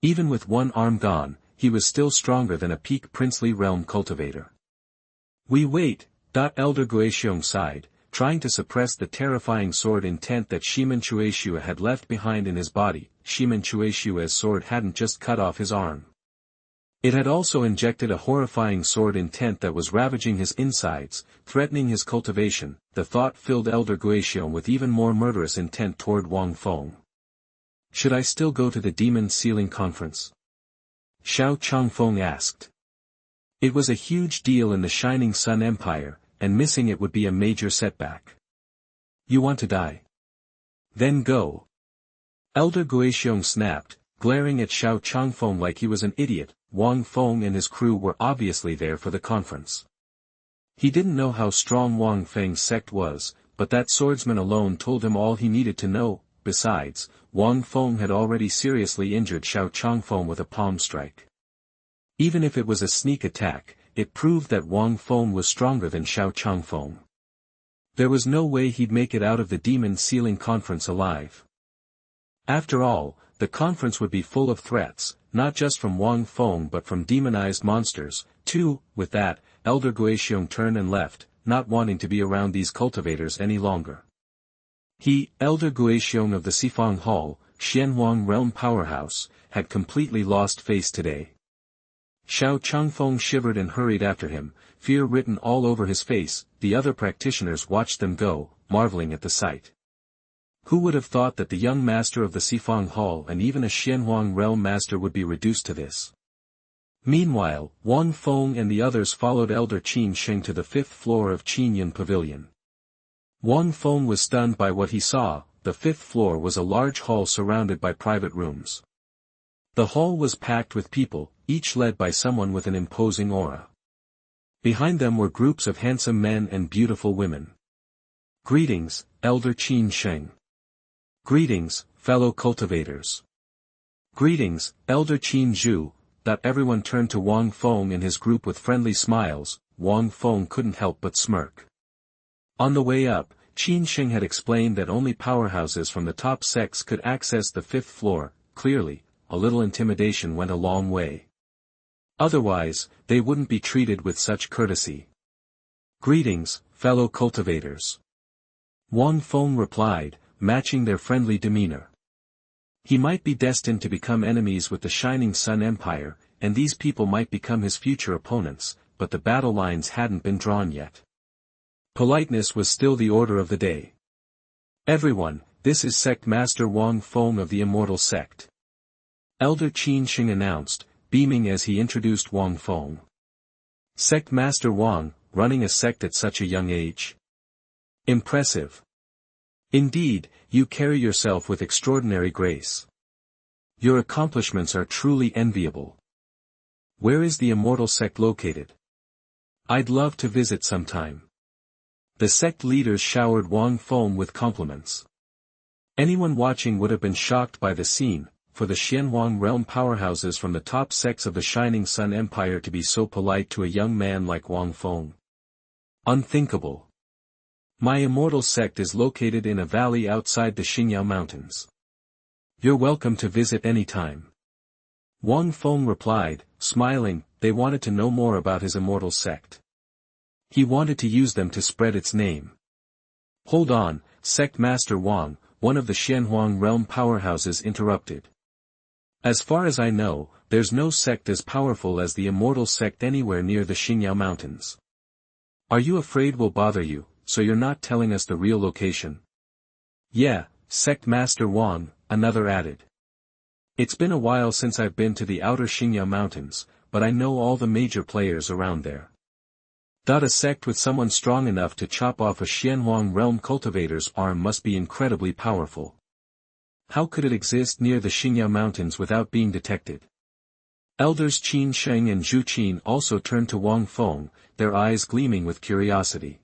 Even with one arm gone, he was still stronger than a peak princely realm cultivator. We wait. Elder Guixiong sighed, trying to suppress the terrifying sword intent that Shimen Chuexue had left behind in his body. Shimen Chuexue's sword hadn't just cut off his arm. It had also injected a horrifying sword intent that was ravaging his insides, threatening his cultivation. The thought filled Elder Guixiong with even more murderous intent toward Wang Feng. Should I still go to the Demon Sealing Conference? Xiao Changfeng asked. It was a huge deal in the Shining Sun Empire, and missing it would be a major setback. You want to die? Then go. Elder Guixiong snapped, glaring at Xiao Changfeng like he was an idiot. Wang Feng and his crew were obviously there for the conference. He didn't know how strong Wang Feng's sect was, but that swordsman alone told him all he needed to know. Besides, Wang Feng had already seriously injured Xiao Changfeng with a palm strike. Even if it was a sneak attack, it proved that Wang Feng was stronger than Xiao Changfeng. There was no way he'd make it out of the Demon Sealing Conference alive. After all, the conference would be full of threats, not just from Wang Feng but from demonized monsters, too. With that, Elder Guixiong turned and left, not wanting to be around these cultivators any longer. He, Elder Guixiong of the Sifang Hall, Xuanhuan realm powerhouse, had completely lost face today. Xiao Changfeng shivered and hurried after him, fear written all over his face. The other practitioners watched them go, marveling at the sight. Who would have thought that the young master of the Sifang Hall and even a Xuanhuan realm master would be reduced to this? Meanwhile, Wang Feng and the others followed Elder Qin Sheng to the 5th floor of Qinyan Pavilion. Wang Feng was stunned by what he saw. The 5th floor was a large hall surrounded by private rooms. The hall was packed with people, each led by someone with an imposing aura. Behind them were groups of handsome men and beautiful women. Greetings, Elder Qin Sheng. Greetings, fellow cultivators. Greetings, Elder Qin Zhu. Everyone turned to Wang Feng and his group with friendly smiles. Wang Feng couldn't help but smirk. On the way up, Qin Sheng had explained that only powerhouses from the top sects could access the 5th floor. Clearly, a little intimidation went a long way. Otherwise, they wouldn't be treated with such courtesy. Greetings, fellow cultivators. Wang Feng replied, matching their friendly demeanor. He might be destined to become enemies with the Shining Sun Empire, and these people might become his future opponents, but the battle lines hadn't been drawn yet. Politeness was still the order of the day. Everyone, this is Sect Master Wang Feng of the Immortal Sect. Elder Qin Sheng announced, beaming as he introduced Wang Feng. Sect Master Wang, running a sect at such a young age? Impressive. Indeed, you carry yourself with extraordinary grace. Your accomplishments are truly enviable. Where is the Immortal Sect located? I'd love to visit sometime. The sect leaders showered Wang Feng with compliments. Anyone watching would have been shocked by the scene, for the Xuanhuan realm powerhouses from the top sects of the Shining Sun Empire to be so polite to a young man like Wang Feng. Unthinkable. My Immortal Sect is located in a valley outside the Xingyao Mountains. You're welcome to visit any time. Wang Feng replied, smiling. They wanted to know more about his Immortal Sect. He wanted to use them to spread its name. Hold on, Sect Master Wang, one of the Xuanhuan realm powerhouses interrupted. As far as I know, there's no sect as powerful as the Immortal Sect anywhere near the Xingyao Mountains. Are you afraid we'll bother you, so you're not telling us the real location? Yeah, Sect Master Wang, another added. It's been a while since I've been to the outer Xingyao Mountains, but I know all the major players around there. A sect with someone strong enough to chop off a Xuanhuan realm cultivator's arm must be incredibly powerful. How could it exist near the Xingyao Mountains without being detected? Elders Qin Sheng and Zhu Qin also turned to Wang Feng, their eyes gleaming with curiosity.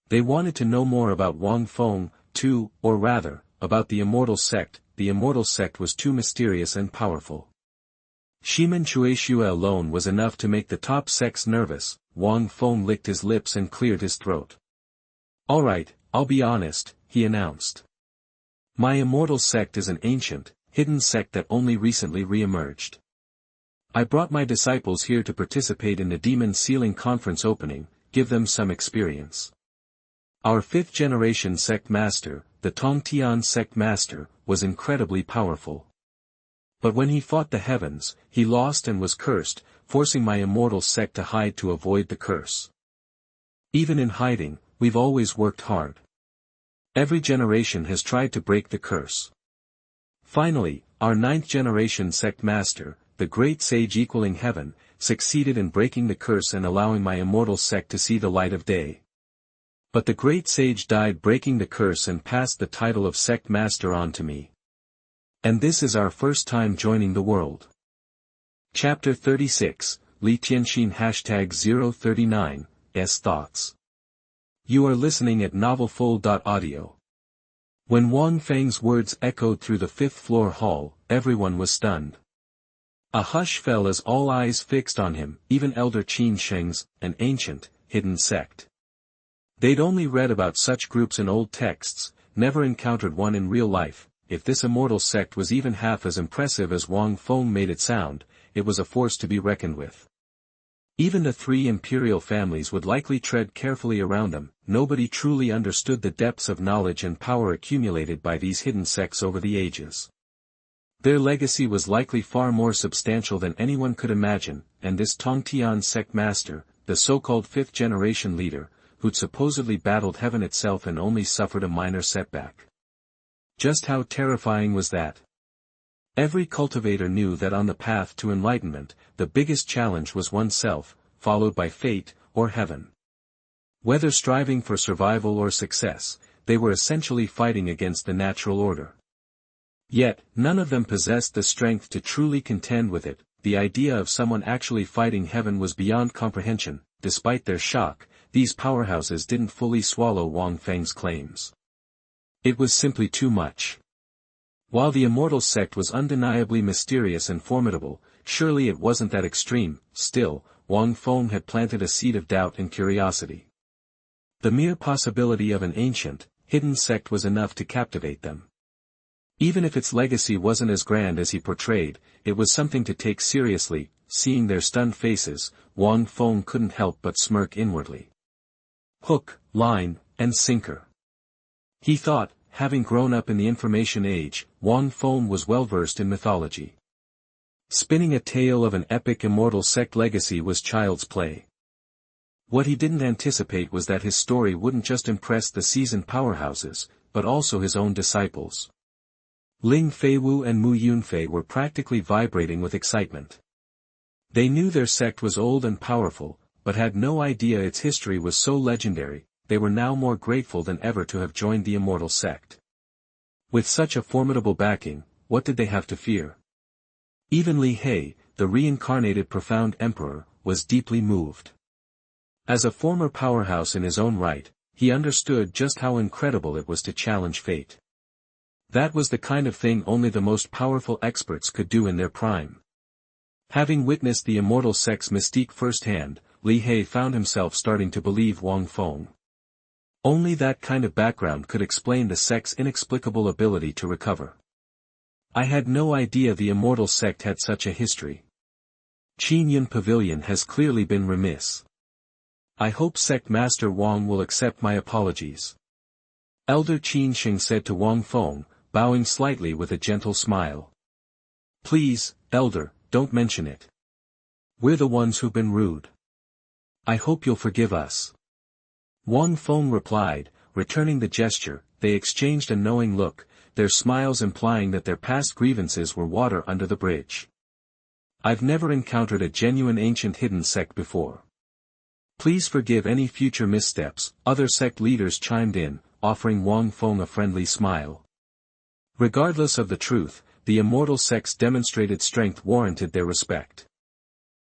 They wanted to know more about Wang Feng, too, or rather, about the Immortal Sect. The Immortal Sect was too mysterious and powerful. Shimen Chueshua alone was enough to make the top sects nervous. Wang Feng licked his lips and cleared his throat. Alright, I'll be honest, he announced. My Immortal Sect is an ancient, hidden sect that only recently re-emerged. I brought my disciples here to participate in the Demon Sealing Conference opening, give them some experience. Our 5th generation sect master, the Tongtian sect master, was incredibly powerful. But when he fought the heavens, he lost and was cursed, forcing my Immortal Sect to hide to avoid the curse. Even in hiding, we've always worked hard. Every generation has tried to break the curse. Finally, our 9th generation sect master, the great sage equaling heaven, succeeded in breaking the curse and allowing my Immortal Sect to see the light of day. But the great sage died breaking the curse and passed the title of sect master on to me. And this is our first time joining the world. Chapter 36, Li Tianxin #039, S Thoughts. You are listening at novelfull.audio. When Wang Feng's words echoed through the 5th floor hall, everyone was stunned. A hush fell as all eyes fixed on him, even Elder Qin Sheng's, an ancient, hidden sect. They'd only read about such groups in old texts, never encountered one in real life. If this Immortal Sect was even half as impressive as Wang Feng made it sound, it was a force to be reckoned with. Even the 3 imperial families would likely tread carefully around them. Nobody truly understood the depths of knowledge and power accumulated by these hidden sects over the ages. Their legacy was likely far more substantial than anyone could imagine, and this Tongtian sect master, the so-called 5th generation leader, who'd supposedly battled heaven itself and only suffered a minor setback. Just how terrifying was that? Every cultivator knew that on the path to enlightenment, the biggest challenge was oneself, followed by fate, or heaven. Whether striving for survival or success, they were essentially fighting against the natural order. Yet, none of them possessed the strength to truly contend with it. The idea of someone actually fighting heaven was beyond comprehension. Despite their shock, these powerhouses didn't fully swallow Wang Feng's claims. It was simply too much. While the Immortal Sect was undeniably mysterious and formidable, surely it wasn't that extreme. Still, Wang Feng had planted a seed of doubt and curiosity. The mere possibility of an ancient, hidden sect was enough to captivate them. Even if its legacy wasn't as grand as he portrayed, it was something to take seriously. Seeing their stunned faces, Wang Feng couldn't help but smirk inwardly. Hook, line, and sinker. He thought, having grown up in the information age, Wang Feng was well versed in mythology. Spinning a tale of an epic Immortal Sect legacy was child's play. What he didn't anticipate was that his story wouldn't just impress the seasoned powerhouses, but also his own disciples. Ling Feiwu and Mu Yunfei were practically vibrating with excitement. They knew their sect was old and powerful, but had no idea its history was so legendary. They were now more grateful than ever to have joined the Immortal Sect. With such a formidable backing, what did they have to fear? Even Li He, the reincarnated profound emperor, was deeply moved. As a former powerhouse in his own right, he understood just how incredible it was to challenge fate. That was the kind of thing only the most powerful experts could do in their prime. Having witnessed the Immortal Sect's mystique firsthand, Li He found himself starting to believe Wang Feng. Only that kind of background could explain the sect's inexplicable ability to recover. I had no idea the Immortal Sect had such a history. Qingyun Pavilion has clearly been remiss. I hope Sect Master Wang will accept my apologies. Elder Qin Sheng said to Wang Feng, bowing slightly with a gentle smile. Please, Elder, don't mention it. We're the ones who've been rude. I hope you'll forgive us. Wang Feng replied, returning the gesture. They exchanged a knowing look, their smiles implying that their past grievances were water under the bridge. I've never encountered a genuine ancient hidden sect before. Please forgive any future missteps, other sect leaders chimed in, offering Wang Feng a friendly smile. Regardless of the truth, the Immortal Sect's demonstrated strength warranted their respect.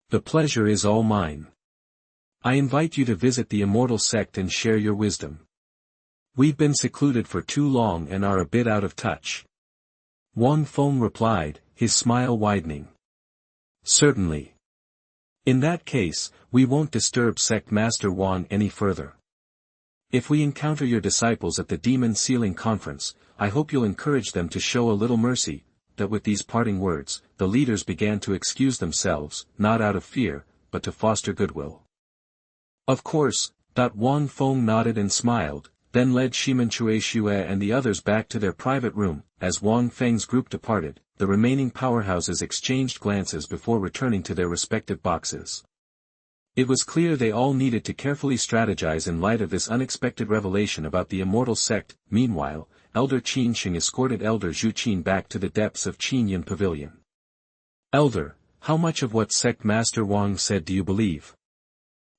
The pleasure is all mine. I invite you to visit the Immortal Sect and share your wisdom. We've been secluded for too long and are a bit out of touch. Wang Feng replied, his smile widening. Certainly. In that case, we won't disturb Sect Master Wang any further. If we encounter your disciples at the Demon Sealing Conference, I hope you'll encourage them to show a little mercy. That with these parting words, the leaders began to excuse themselves, not out of fear, but to foster goodwill. Of course, Wang Feng nodded and smiled, then led Shimenchueshue and the others back to their private room. As Wang Feng's group departed, the remaining powerhouses exchanged glances before returning to their respective boxes. It was clear they all needed to carefully strategize in light of this unexpected revelation about the Immortal Sect. Meanwhile, Elder Tianxin escorted Elder Zhu Qin back to the depths of Qinyan Pavilion. Elder, how much of what Sect Master Wang said do you believe?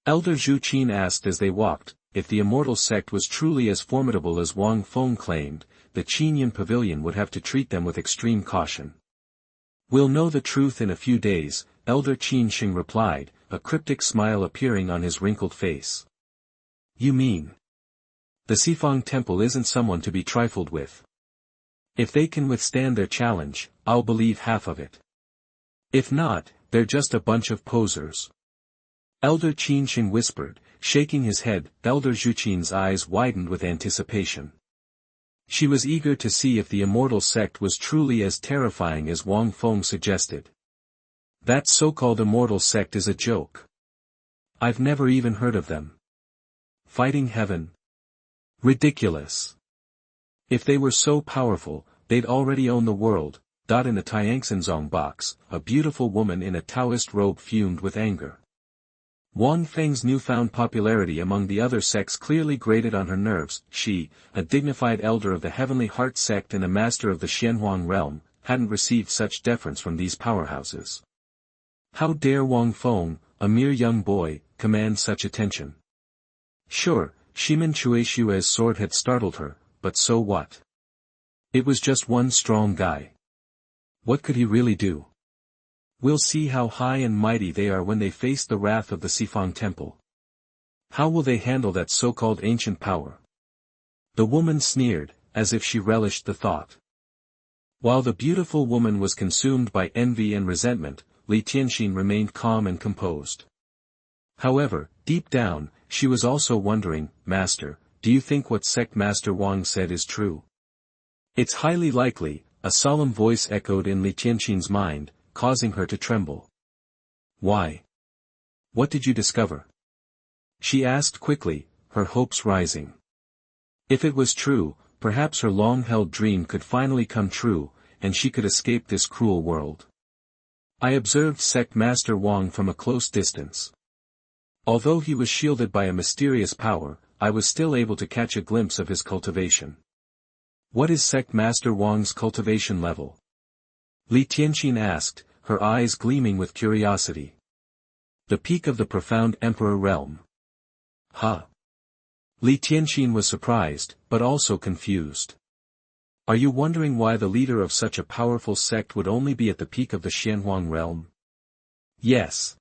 Elder Zhu Qin asked as they walked. If the Immortal Sect was truly as formidable as Wang Feng claimed, the Qinyan Pavilion would have to treat them with extreme caution. We'll know the truth in a few days, Elder Tianxin replied, a cryptic smile appearing on his wrinkled face. You mean? The Xifang Temple isn't someone to be trifled with. If they can withstand their challenge, I'll believe half of it. If not, they're just a bunch of posers. Elder Tianxin whispered, shaking his head. Elder Zhuqin's eyes widened with anticipation. She was eager to see if the Immortal Sect was truly as terrifying as Wang Feng suggested. That so-called Immortal Sect is a joke. I've never even heard of them. Fighting heaven? Ridiculous. If they were so powerful, they'd already own the world. In the Tianxin box, a beautiful woman in a Taoist robe fumed with anger. Wang Feng's newfound popularity among the other sects clearly grated on her nerves. She, a dignified elder of the Heavenly Heart sect and a master of the Xuanhuan realm, hadn't received such deference from these powerhouses. How dare Wang Feng, a mere young boy, command such attention? Sure, Shimenchueshue's sword had startled her, but so what? It was just one strong guy. What could he really do? We'll see how high and mighty they are when they face the wrath of the Xifang Temple. How will they handle that so-called ancient power? The woman sneered, as if she relished the thought. While the beautiful woman was consumed by envy and resentment, Li Tianxin remained calm and composed. However, deep down, she was also wondering, Master, do you think what Sect Master Wang said is true? It's highly likely, a solemn voice echoed in Li Tianxin's mind, causing her to tremble. Why? What did you discover? She asked quickly, her hopes rising. If it was true, perhaps her long-held dream could finally come true, and she could escape this cruel world. I observed Sect Master Wang from a close distance. Although he was shielded by a mysterious power, I was still able to catch a glimpse of his cultivation. What is Sect Master Wang's cultivation level? Li Tianxin asked, her eyes gleaming with curiosity. The peak of the profound Emperor realm. Huh? Li Tianxin was surprised, but also confused. Are you wondering why the leader of such a powerful sect would only be at the peak of the Xuanhuan realm? Yes.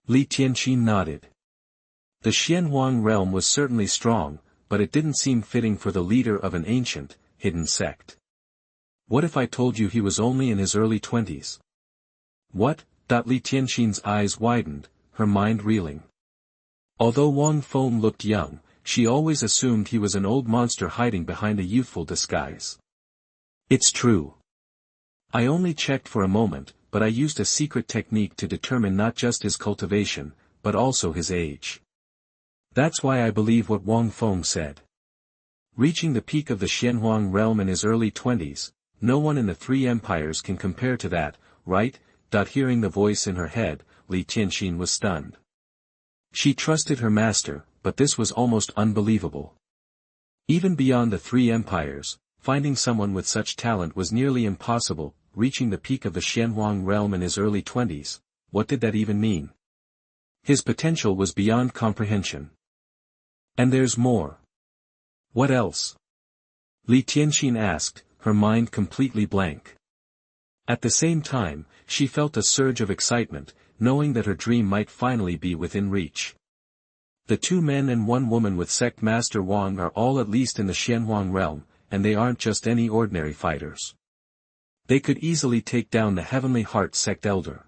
Li Tianxin nodded. The Xuanhuan realm was certainly strong, but it didn't seem fitting for the leader of an ancient, hidden sect. What if I told you he was only in his early 20s? What? Li Tianxin's eyes widened, her mind reeling. Although Wang Feng looked young, she always assumed he was an old monster hiding behind a youthful disguise. It's true. I only checked for a moment, but I used a secret technique to determine not just his cultivation, but also his age. That's why I believe what Wang Feng said. Reaching the peak of the Xuanhuan realm in his early 20s, no one in the three empires can compare to that, right? Hearing the voice in her head, Tianxin was stunned. She trusted her master, but this was almost unbelievable. Even beyond the three empires, finding someone with such talent was nearly impossible. Reaching the peak of the Xuanhuan realm in his early 20s, what did that even mean? His potential was beyond comprehension. And there's more. What else? Tianxin asked, her mind completely blank. At the same time, she felt a surge of excitement, knowing that her dream might finally be within reach. The 2 men and 1 woman with Sect Master Wang are all at least in the Xuanhuan realm, and they aren't just any ordinary fighters. They could easily take down the Heavenly Heart Sect Elder.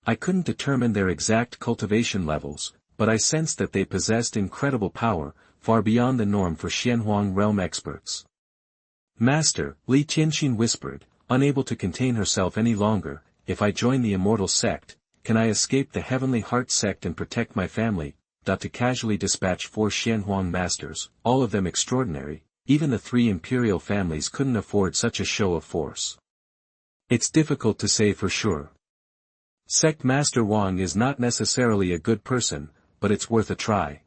I couldn't determine their exact cultivation levels, but I sensed that they possessed incredible power, far beyond the norm for Xuanhuan realm experts. Master, Tianxin whispered, unable to contain herself any longer, if I join the Immortal Sect, can I escape the Heavenly Heart Sect and protect my family? To casually dispatch 4 Xuanhuan masters, all of them extraordinary, even the 3 imperial families couldn't afford such a show of force. It's difficult to say for sure. Sect Master Wang is not necessarily a good person, but it's worth a try.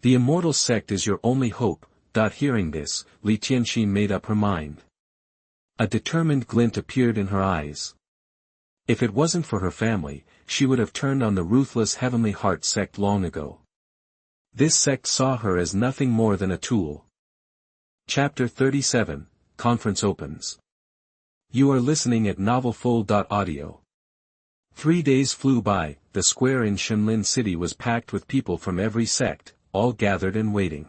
The Immortal Sect is your only hope. Hearing this, Tianxin made up her mind. A determined glint appeared in her eyes. If it wasn't for her family, she would have turned on the ruthless Heavenly Heart Sect long ago. This sect saw her as nothing more than a tool. Chapter 37, Conference Opens. You are listening at NovelFull.audio. 3 days flew by. The square in Shenlin city was packed with people from every sect, all gathered and waiting.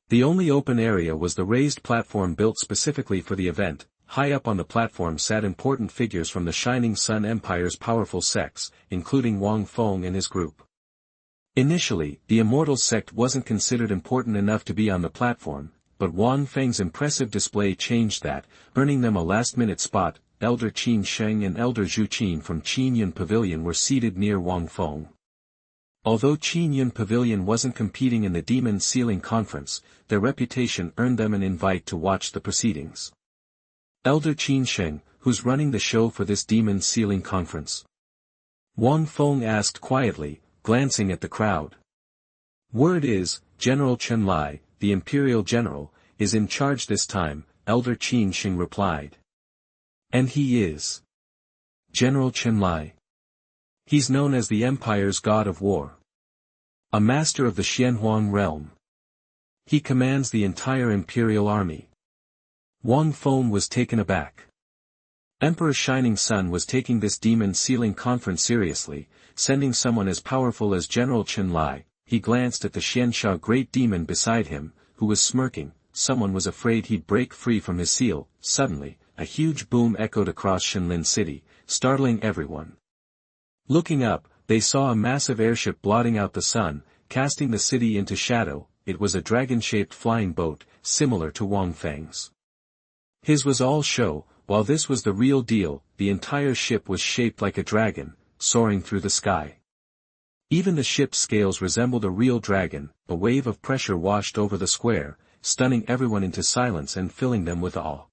The only open area was the raised platform built specifically for the event. High up on the platform sat important figures from the Shining Sun Empire's powerful sects, including Wang Feng and his group. Initially, the Immortal Sect wasn't considered important enough to be on the platform, but Wang Feng's impressive display changed that, earning them a last-minute spot. Elder Qin Sheng and Elder Zhu Qin from Qinyun Pavilion were seated near Wang Feng. Although Qinyun Pavilion wasn't competing in the Demon Sealing Conference, their reputation earned them an invite to watch the proceedings. Elder Qin Sheng, who's running the show for this Demon Sealing Conference? Wang Feng asked quietly, glancing at the crowd. Word is, General Chenlai, the Imperial General, is in charge this time, Elder Qin Sheng replied. And he is General Chenlai. He's known as the Empire's God of War. A master of the Xuanhuan realm. He commands the entire Imperial army. Wang Feng was taken aback. Emperor Shining Sun was taking this Demon Sealing Conference seriously, sending someone as powerful as General Chenlai. He glanced at the Xianxia Great Demon beside him, who was smirking. Someone was afraid he'd break free from his seal. Suddenly, a huge boom echoed across Shenlin city, startling everyone. Looking up, they saw a massive airship blotting out the sun, casting the city into shadow. It was a dragon-shaped flying boat, similar to Wang Feng's. His was all show, while this was the real deal. The entire ship was shaped like a dragon, soaring through the sky. Even the ship's scales resembled a real dragon. A wave of pressure washed over the square, stunning everyone into silence and filling them with awe.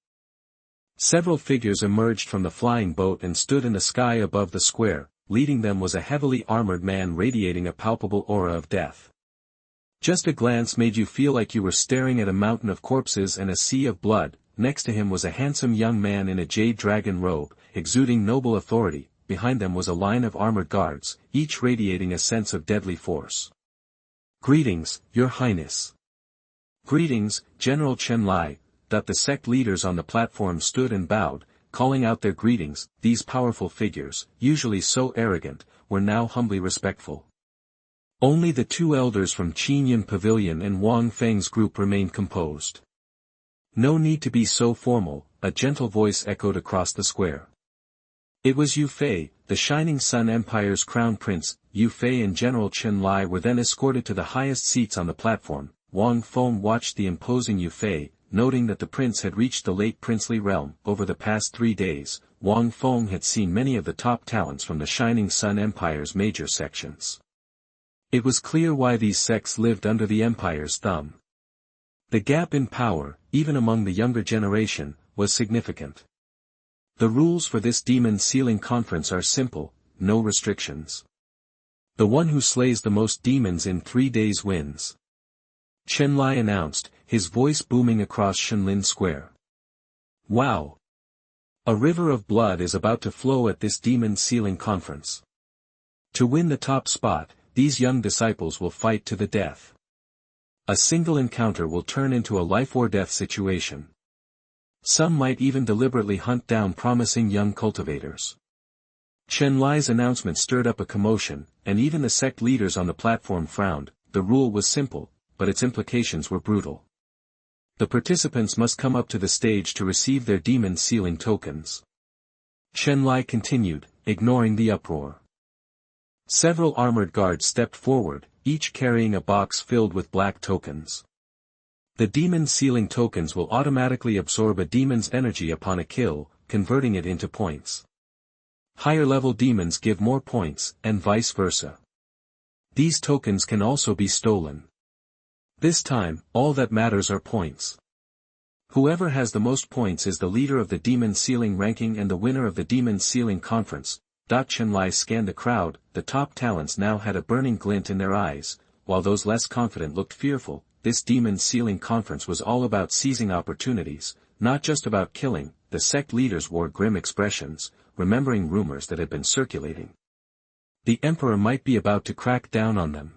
Several figures emerged from the flying boat and stood in the sky above the square. Leading them was a heavily armored man radiating a palpable aura of death. Just a glance made you feel like you were staring at a mountain of corpses and a sea of blood. Next to him was a handsome young man in a jade dragon robe, exuding noble authority. Behind them was a line of armored guards, each radiating a sense of deadly force. Greetings, Your Highness. Greetings, General Chenlai. The sect leaders on the platform stood and bowed, calling out their greetings. These powerful figures, usually so arrogant, were now humbly respectful. Only the 2 elders from Qinyun Pavilion and Wang Feng's group remained composed. No need to be so formal, a gentle voice echoed across the square. It was Yu Fei, the Shining Sun Empire's crown prince. Yu Fei and General Chenlai were then escorted to the highest seats on the platform. Wang Feng watched the imposing Yu Fei, noting that the prince had reached the late princely realm. Over the past 3 days, Wang Feng had seen many of the top talents from the Shining Sun Empire's major sections. It was clear why these sects lived under the Empire's thumb. The gap in power, even among the younger generation, was significant. The rules for this demon sealing conference are simple, no restrictions. The one who slays the most demons in 3 days wins. Shenlin announced, his voice booming across Shenlin Square. Wow! A river of blood is about to flow at this demon sealing conference. To win the top spot, these young disciples will fight to the death. A single encounter will turn into a life-or-death situation. Some might even deliberately hunt down promising young cultivators. Shenlin's announcement stirred up a commotion, and even the sect leaders on the platform frowned. The rule was simple, but its implications were brutal. The participants must come up to the stage to receive their demon sealing tokens. Shenlin continued, ignoring the uproar. Several armored guards stepped forward, each carrying a box filled with black tokens. The demon sealing tokens will automatically absorb a demon's energy upon a kill, converting it into points. Higher-level demons give more points, and vice versa. These tokens can also be stolen. This time, all that matters are points. Whoever has the most points is the leader of the demon sealing ranking and the winner of the demon sealing conference. Shenlin scanned the crowd. The top talents now had a burning glint in their eyes, while those less confident looked fearful. This demon sealing conference was all about seizing opportunities, not just about killing. The sect leaders wore grim expressions, remembering rumors that had been circulating. The emperor might be about to crack down on them.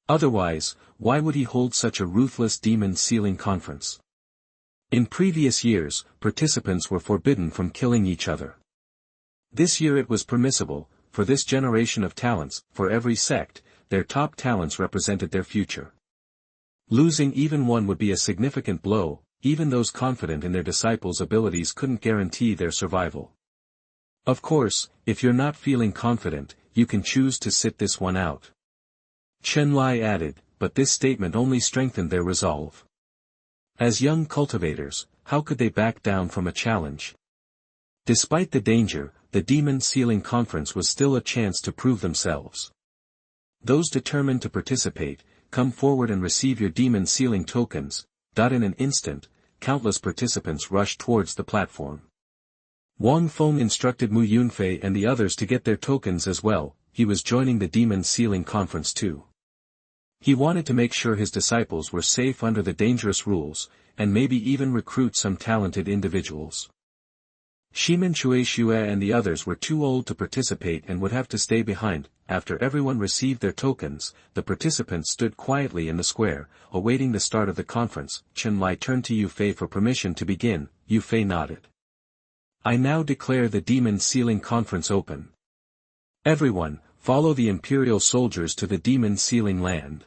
Otherwise, why would he hold such a ruthless demon sealing conference? In previous years, participants were forbidden from killing each other. This year it was permissible. For this generation of talents, for every sect, their top talents represented their future. Losing even one would be a significant blow. Even those confident in their disciples' abilities couldn't guarantee their survival. Of course, if you're not feeling confident, you can choose to sit this one out. Shenlin added, but this statement only strengthened their resolve. As young cultivators, how could they back down from a challenge? Despite the danger, the demon sealing conference was still a chance to prove themselves. Those determined to participate, come forward and receive your demon sealing tokens. In an instant, countless participants rushed towards the platform. Wang Feng instructed Mu Yunfei and the others to get their tokens as well. He was joining the demon sealing conference too. He wanted to make sure his disciples were safe under the dangerous rules, and maybe even recruit some talented individuals. Ximenxue and the others were too old to participate and would have to stay behind. After everyone received their tokens, the participants stood quietly in the square, awaiting the start of the conference. Shenlin turned to Yufei for permission to begin. Yufei nodded. I now declare the demon sealing conference open. Everyone, follow the imperial soldiers to the demon sealing land.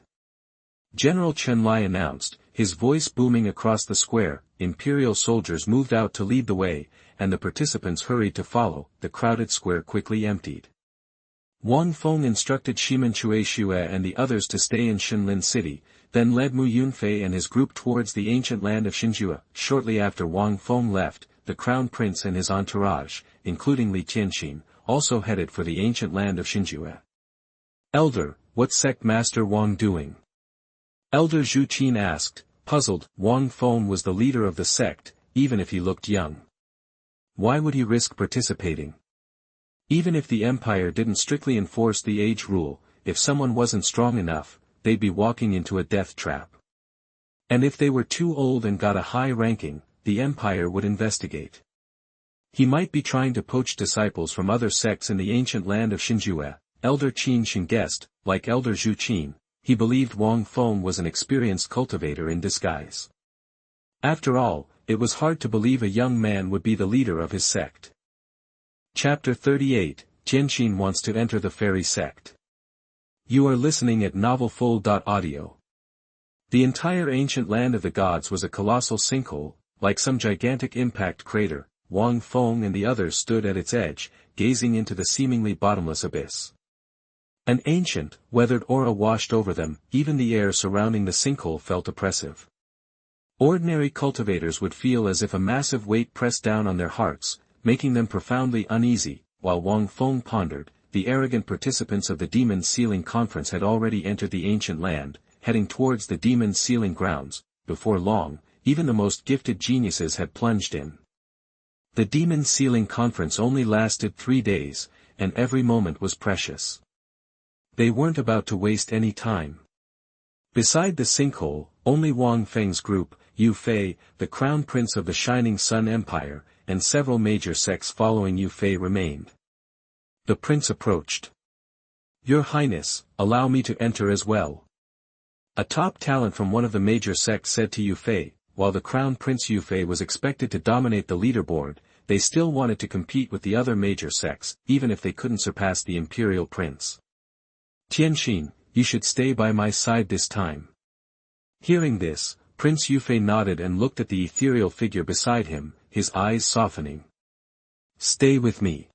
General Shenlin announced, his voice booming across the square. Imperial soldiers moved out to lead the way, and the participants hurried to follow. The crowded square quickly emptied. Wang Feng instructed Ximenxue and the others to stay in Shenlin City, then led Mu Yunfei and his group towards the ancient land of Xinjue. Shortly after Wang Feng left, the crown prince and his entourage, including Li Tianxin, also headed for the ancient land of Xinjue. Elder, what's sect master Wang doing? Elder Zhu Qin asked, puzzled. Wang Feng was the leader of the sect, even if he looked young. Why would he risk participating? Even if the empire didn't strictly enforce the age rule, if someone wasn't strong enough, they'd be walking into a death trap. And if they were too old and got a high ranking, the empire would investigate. He might be trying to poach disciples from other sects in the ancient land of Xinjue. Elder Qin Shen guessed. Like Elder Zhu Qin, he believed Wang Feng was an experienced cultivator in disguise. After all, it was hard to believe a young man would be the leader of his sect. Chapter 38, Tianxin wants to enter the fairy sect. You are listening at NovelFull.audio. The entire ancient land of the gods was a colossal sinkhole, like some gigantic impact crater. Wang Feng and the others stood at its edge, gazing into the seemingly bottomless abyss. An ancient, weathered aura washed over them. Even the air surrounding the sinkhole felt oppressive. Ordinary cultivators would feel as if a massive weight pressed down on their hearts, making them profoundly uneasy. While Wang Feng pondered, the arrogant participants of the demon sealing conference had already entered the ancient land, heading towards the demon sealing grounds. Before long, even the most gifted geniuses had plunged in. The demon sealing conference only lasted 3 days, and every moment was precious. They weren't about to waste any time. Beside the sinkhole, only Wang Feng's group, Yu Fei, the crown prince of the Shining Sun Empire, and several major sects following Yu Fei remained. The prince approached. "Your Highness, allow me to enter as well." A top talent from one of the major sects said to Yu Fei. While the crown prince Yu Fei was expected to dominate the leaderboard, they still wanted to compete with the other major sects, even if they couldn't surpass the imperial prince. "Tianxin, you should stay by my side this time." Hearing this, Prince Yu Fei nodded and looked at the ethereal figure beside him, his eyes softening. "Stay with me."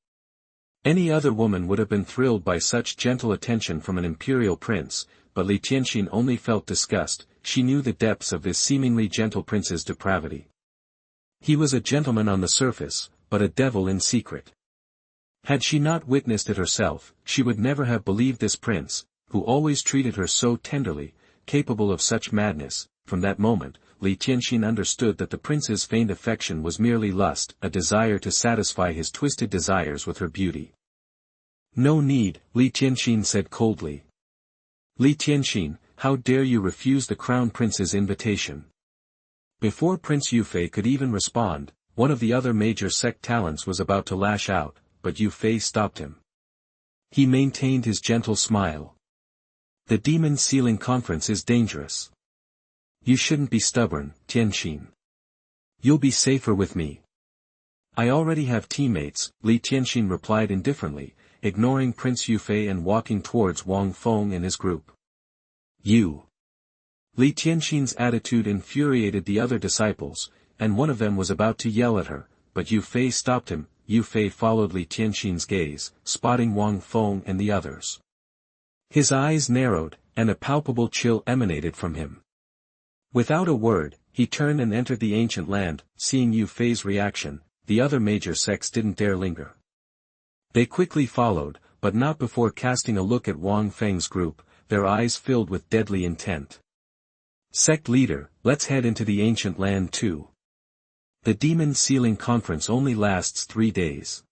Any other woman would have been thrilled by such gentle attention from an imperial prince, but Li Tianxin only felt disgust. She knew the depths of this seemingly gentle prince's depravity. He was a gentleman on the surface, but a devil in secret. Had she not witnessed it herself, she would never have believed this prince, who always treated her so tenderly, capable of such madness. From that moment, Li Tianxin understood that the prince's feigned affection was merely lust, a desire to satisfy his twisted desires with her beauty. "No need," Li Tianxin said coldly. "Li Tianxin, how dare you refuse the crown prince's invitation?" Before Prince Yu Fei could even respond, one of the other major sect talents was about to lash out, but Yu Fei stopped him. He maintained his gentle smile. "The demon sealing conference is dangerous. You shouldn't be stubborn, Tianxin. You'll be safer with me." "I already have teammates," Li Tianxin replied indifferently, ignoring Prince Yu Fei and walking towards Wang Feng and his group. "You." Li Tianxin's attitude infuriated the other disciples, and one of them was about to yell at her, but Yu Fei stopped him. Yu Fei followed Li Tianxin's gaze, spotting Wang Feng and the others. His eyes narrowed, and a palpable chill emanated from him. Without a word, he turned and entered the ancient land. Seeing Yu Fei's reaction, the other major sects didn't dare linger. They quickly followed, but not before casting a look at Wang Feng's group, their eyes filled with deadly intent. "Sect leader, let's head into the ancient land too. The demon sealing conference only lasts 3 days.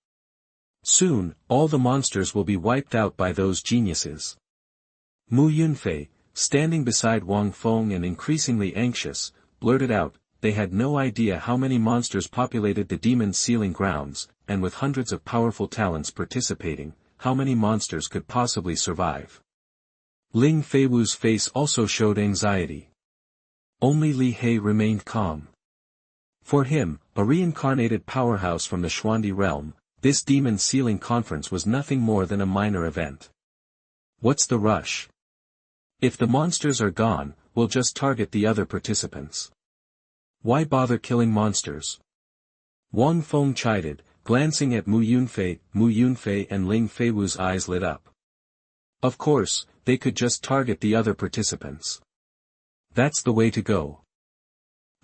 Soon, all the monsters will be wiped out by those geniuses." Mu Yunfei, standing beside Wang Feng and increasingly anxious, blurted out. They had no idea how many monsters populated the demon sealing grounds, and with hundreds of powerful talents participating, how many monsters could possibly survive. Ling Feiwu's face also showed anxiety. Only Li He remained calm. For him, a reincarnated powerhouse from the Xuanhuan realm, this demon sealing conference was nothing more than a minor event. What's the rush? If the monsters are gone, we'll just target the other participants. Why bother killing monsters? Wang Feng chided, glancing at Mu Yunfei and Ling Feiwu's eyes lit up. Of course, they could just target the other participants. That's the way to go.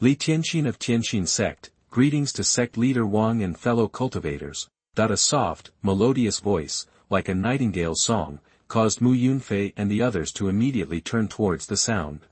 Li Tianxin of Tianxin Sect, greetings to sect leader Wang and fellow cultivators. A soft, melodious voice, like a nightingale's song, caused Mu Yunfei and the others to immediately turn towards the sound.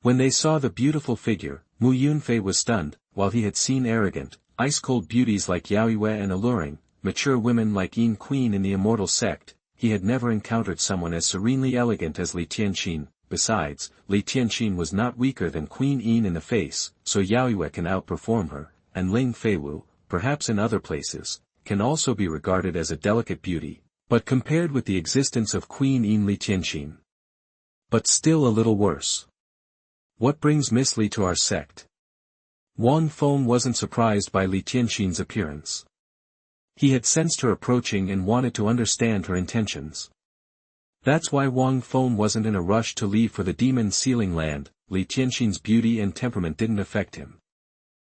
When they saw the beautiful figure, Mu Yunfei was stunned. While he had seen arrogant, ice-cold beauties like Yaoyue and alluring, mature women like Yin Queen in the Immortal Sect, he had never encountered someone as serenely elegant as Li Tianxin. Besides, Li Tianxin was not weaker than Queen Yin in the face, so Yaoyue can outperform her, and Ling Feiwu, perhaps in other places, can also be regarded as a delicate beauty, but compared with the existence of Queen Yin Li Tianxin. But still a little worse. What brings Miss Li to our sect? Wang Feng wasn't surprised by Li Tianxin's appearance. He had sensed her approaching and wanted to understand her intentions. That's why Wang Feng wasn't in a rush to leave for the demon sealing land. Li Tianxin's beauty and temperament didn't affect him.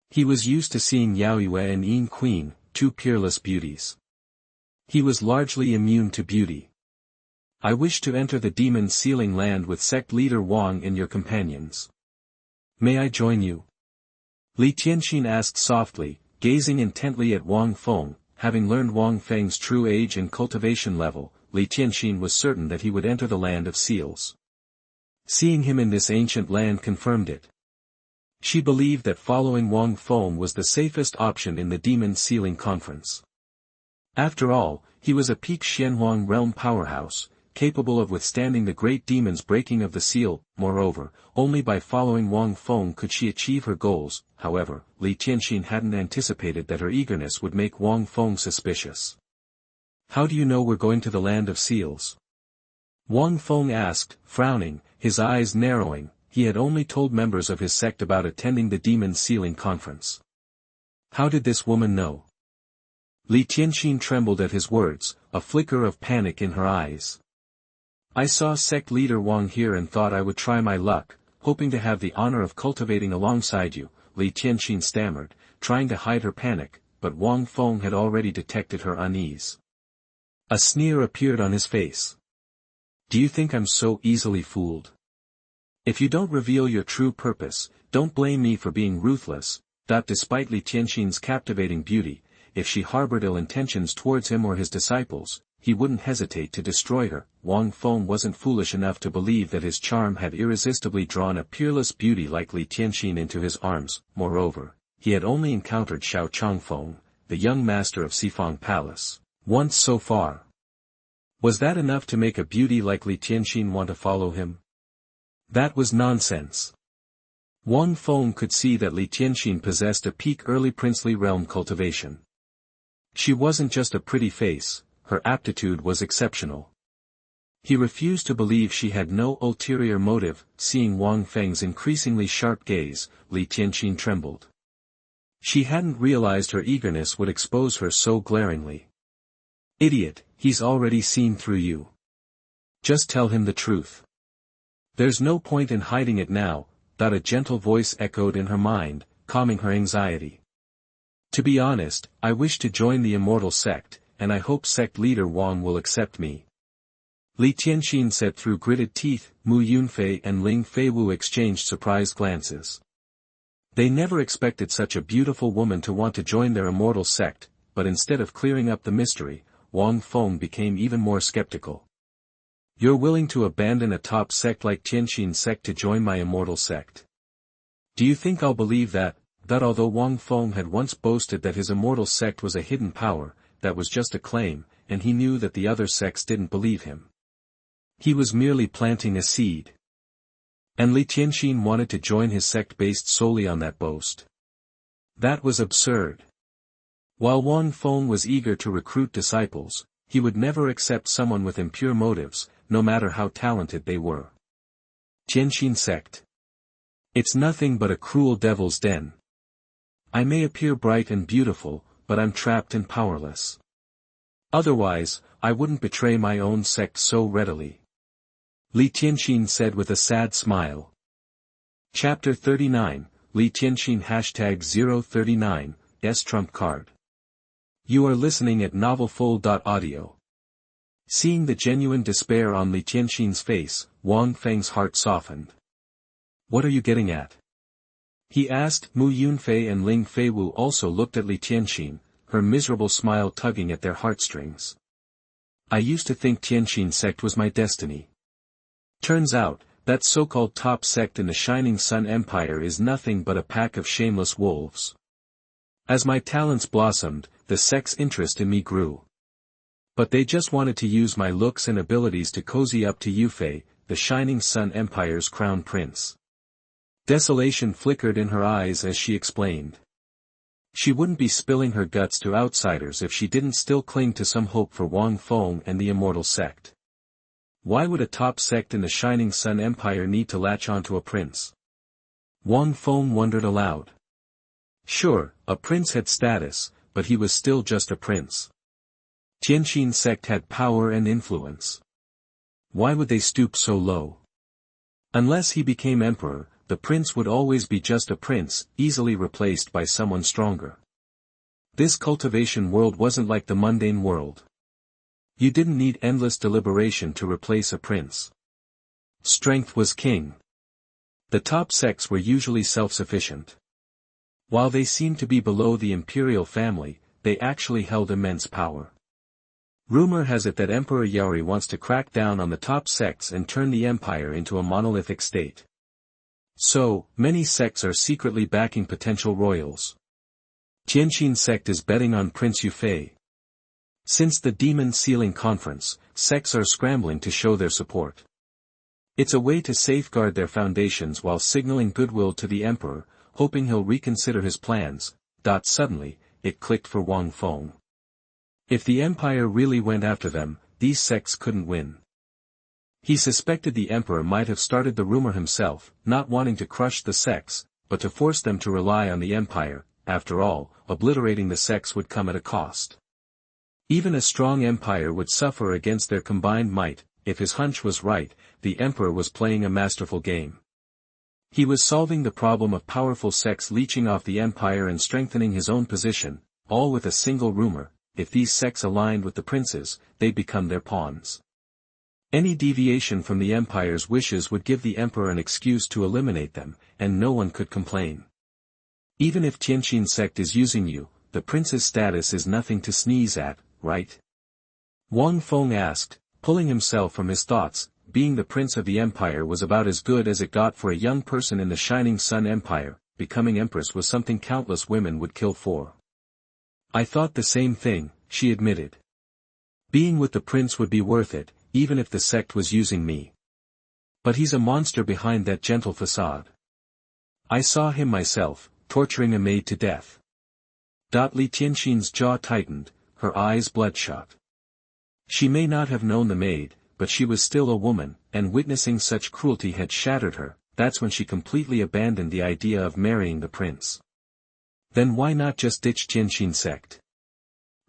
He was used to seeing Yaoyue and Yin Queen, two peerless beauties. He was largely immune to beauty. I wish to enter the demon sealing land with sect leader Wang and your companions. May I join you? Li Tianxin asked softly, gazing intently at Wang Feng. Having learned Wang Feng's true age and cultivation level, Li Tianxin was certain that he would enter the land of seals. Seeing him in this ancient land confirmed it. She believed that following Wang Feng was the safest option in the Demon Sealing Conference. After all, he was a peak Xuanhuan realm powerhouse, capable of withstanding the great demon's breaking of the seal. Moreover, only by following Wang Feng could she achieve her goals. However, Tianxin hadn't anticipated that her eagerness would make Wang Feng suspicious. "How do you know we're going to the land of seals?" Wang Feng asked, frowning, his eyes narrowing. He had only told members of his sect about attending the Demon Sealing Conference. How did this woman know? Tianxin trembled at his words, a flicker of panic in her eyes. "I saw sect leader Wang here and thought I would try my luck, hoping to have the honor of cultivating alongside you," Tianxin stammered, trying to hide her panic, but Wang Feng had already detected her unease. A sneer appeared on his face. "Do you think I'm so easily fooled? If you don't reveal your true purpose, don't blame me for being ruthless." Despite Tianxin's captivating beauty, if she harbored ill intentions towards him or his disciples, he wouldn't hesitate to destroy her. Wang Feng wasn't foolish enough to believe that his charm had irresistibly drawn a peerless beauty like Tianxin into his arms. Moreover, he had only encountered Xiao Changfeng, the young master of Sifang Palace, once so far. Was that enough to make a beauty like Tianxin want to follow him? That was nonsense. Wang Feng could see that Tianxin possessed a peak early princely realm cultivation. She wasn't just a pretty face, her aptitude was exceptional. He refused to believe she had no ulterior motive. Seeing Wang Feng's increasingly sharp gaze, Tianxin trembled. She hadn't realized her eagerness would expose her so glaringly. "Idiot, he's already seen through you. Just tell him the truth. There's no point in hiding it now," a gentle voice echoed in her mind, calming her anxiety. "To be honest, I wish to join the Immortal Sect, and I hope sect leader Wang will accept me," Tianxin said through gritted teeth. Mu Yunfei and Ling Feiwu exchanged surprised glances. They never expected such a beautiful woman to want to join their Immortal Sect, but instead of clearing up the mystery, Wang Feng became even more skeptical. "You're willing to abandon a top sect like Tianxin's sect to join my Immortal Sect? Do you think I'll believe that?" Although Wang Feng had once boasted that his Immortal Sect was a hidden power, that was just a claim, and he knew that the other sects didn't believe him. He was merely planting a seed. And Tianxin wanted to join his sect based solely on that boast. That was absurd. While Wang Feng was eager to recruit disciples, he would never accept someone with impure motives, no matter how talented they were. Tianxin sect. It's nothing but a cruel devil's den. I may appear bright and beautiful, but I'm trapped and powerless. Otherwise, I wouldn't betray my own sect so readily," Tianxin said with a sad smile. Chapter 39, Tianxin #039, S Trump Card. You are listening at novelfull.audio. Seeing the genuine despair on Tianxin's face, Wang Feng's heart softened. "What are you getting at?" he asked. Mu Yunfei and Ling Feiwu also looked at Tianxin, her miserable smile tugging at their heartstrings. "I used to think Tianxin sect was my destiny. Turns out, that so-called top sect in the Shining Sun Empire is nothing but a pack of shameless wolves. As my talents blossomed, the sect's interest in me grew. But they just wanted to use my looks and abilities to cozy up to Yufei, the Shining Sun Empire's crown prince." Desolation flickered in her eyes as she explained. She wouldn't be spilling her guts to outsiders if she didn't still cling to some hope for Wang Feng and the Immortal Sect. Why would a top sect in the Shining Sun Empire need to latch onto a prince? Wang Feng wondered aloud. Sure, a prince had status, but he was still just a prince. Tianxin sect had power and influence. Why would they stoop so low? Unless he became emperor, the prince would always be just a prince, easily replaced by someone stronger. This cultivation world wasn't like the mundane world. You didn't need endless deliberation to replace a prince. Strength was king. The top sects were usually self-sufficient. While they seemed to be below the imperial family, they actually held immense power. Rumor has it that Emperor Yaori wants to crack down on the top sects and turn the empire into a monolithic state. So, many sects are secretly backing potential royals. Tianxin sect is betting on Prince Yufei. Since the Demon Sealing Conference, sects are scrambling to show their support. It's a way to safeguard their foundations while signaling goodwill to the emperor, hoping he'll reconsider his plans. Suddenly, it clicked for Wang Feng. If the empire really went after them, these sects couldn't win. He suspected the emperor might have started the rumor himself, not wanting to crush the sects, but to force them to rely on the empire. After all, obliterating the sects would come at a cost. Even a strong empire would suffer against their combined might. If his hunch was right, the emperor was playing a masterful game. He was solving the problem of powerful sects leeching off the empire and strengthening his own position, all with a single rumor: if these sects aligned with the princes, they'd become their pawns. Any deviation from the empire's wishes would give the emperor an excuse to eliminate them, and no one could complain. Even if Tianxin sect is using you, the prince's status is nothing to sneeze at, right? Wang Feng asked, pulling himself from his thoughts. Being the prince of the empire was about as good as it got for a young person in the Shining Sun Empire. Becoming empress was something countless women would kill for. I thought the same thing, she admitted. Being with the prince would be worth it, even if the sect was using me. But he's a monster behind that gentle facade. I saw him myself, torturing a maid to death. Li Tianxin's jaw tightened, her eyes bloodshot. She may not have known the maid, but she was still a woman, and witnessing such cruelty had shattered her. That's when she completely abandoned the idea of marrying the prince. Then why not just ditch Tianxin sect?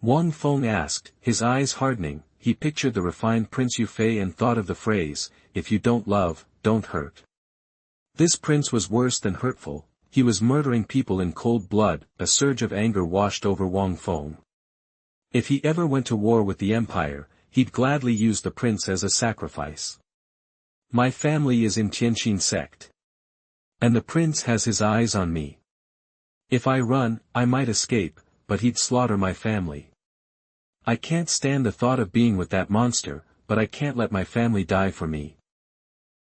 Wang Feng asked, his eyes hardening. He pictured the refined Prince Yufei and thought of the phrase, if you don't love, don't hurt. This prince was worse than hurtful. He was murdering people in cold blood. A surge of anger washed over Wang Feng. If he ever went to war with the empire, he'd gladly use the prince as a sacrifice. My family is in Tianxin sect. And the prince has his eyes on me. If I run, I might escape, but he'd slaughter my family. I can't stand the thought of being with that monster, but I can't let my family die for me.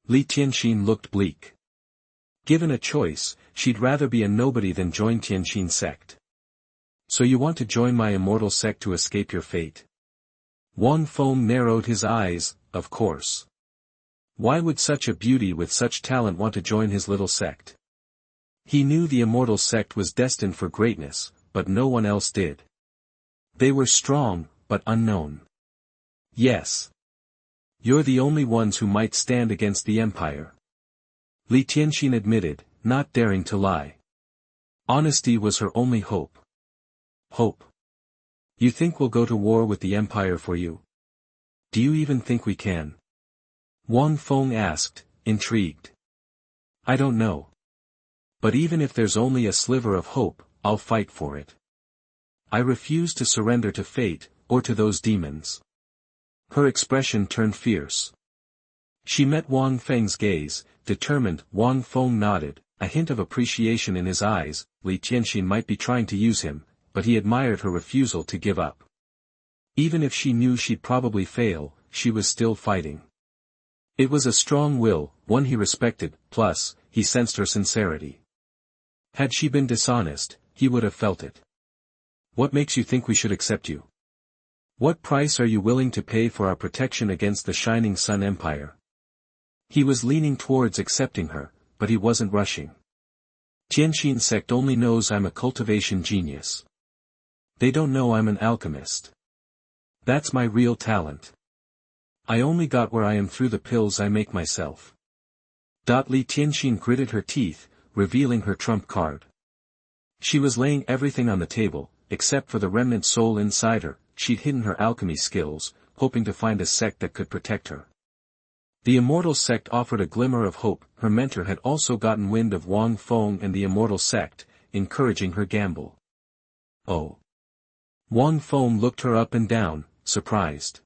Li Tianxin looked bleak. Given a choice, she'd rather be a nobody than join Tianxin sect. So you want to join my Immortal Sect to escape your fate? Wang Feng narrowed his eyes. Of course. Why would such a beauty with such talent want to join his little sect? He knew the Immortal Sect was destined for greatness, but no one else did. They were strong, but unknown. Yes. You're the only ones who might stand against the empire. Li Tianxin admitted, not daring to lie. Honesty was her only hope. Hope. You think we'll go to war with the empire for you? Do you even think we can? Wang Feng asked, intrigued. I don't know. But even if there's only a sliver of hope, I'll fight for it. I refuse to surrender to fate, or to those demons. Her expression turned fierce. She met Wang Feng's gaze, determined. Wang Feng nodded, a hint of appreciation in his eyes. Li Tianxin might be trying to use him, but he admired her refusal to give up. Even if she knew she'd probably fail, she was still fighting. It was a strong will, one he respected, plus, he sensed her sincerity. Had she been dishonest, he would have felt it. What makes you think we should accept you? What price are you willing to pay for our protection against the Shining Sun Empire? He was leaning towards accepting her, but he wasn't rushing. Tianxin sect only knows I'm a cultivation genius. They don't know I'm an alchemist. That's my real talent. I only got where I am through the pills I make myself. Li Tianxin gritted her teeth, revealing her trump card. She was laying everything on the table, except for the remnant soul inside her. She'd hidden her alchemy skills, hoping to find a sect that could protect her. The Immortal Sect offered a glimmer of hope. Her mentor had also gotten wind of Wang Feng and the Immortal Sect, encouraging her gamble. Oh. Wang Feng looked her up and down, surprised.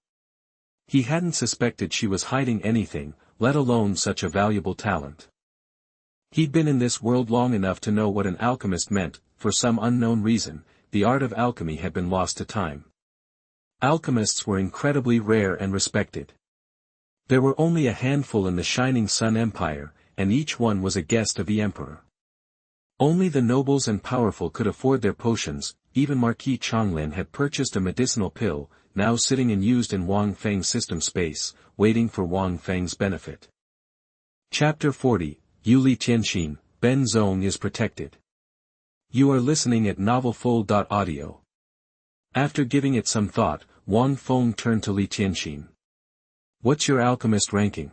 He hadn't suspected she was hiding anything, let alone such a valuable talent. He'd been in this world long enough to know what an alchemist meant. For some unknown reason, the art of alchemy had been lost to time. Alchemists were incredibly rare and respected. There were only a handful in the Shining Sun Empire, and each one was a guest of the emperor. Only the nobles and powerful could afford their potions. Even Marquis Shenlin had purchased a medicinal pill, now sitting and used in Wang Feng's system space, waiting for Wang Feng's benefit. Chapter 40, Li Tianxin, Ben Zong is protected. You are listening at NovelFull.audio. After giving it some thought, Wang Feng turned to Li Tianxin. What's your alchemist ranking?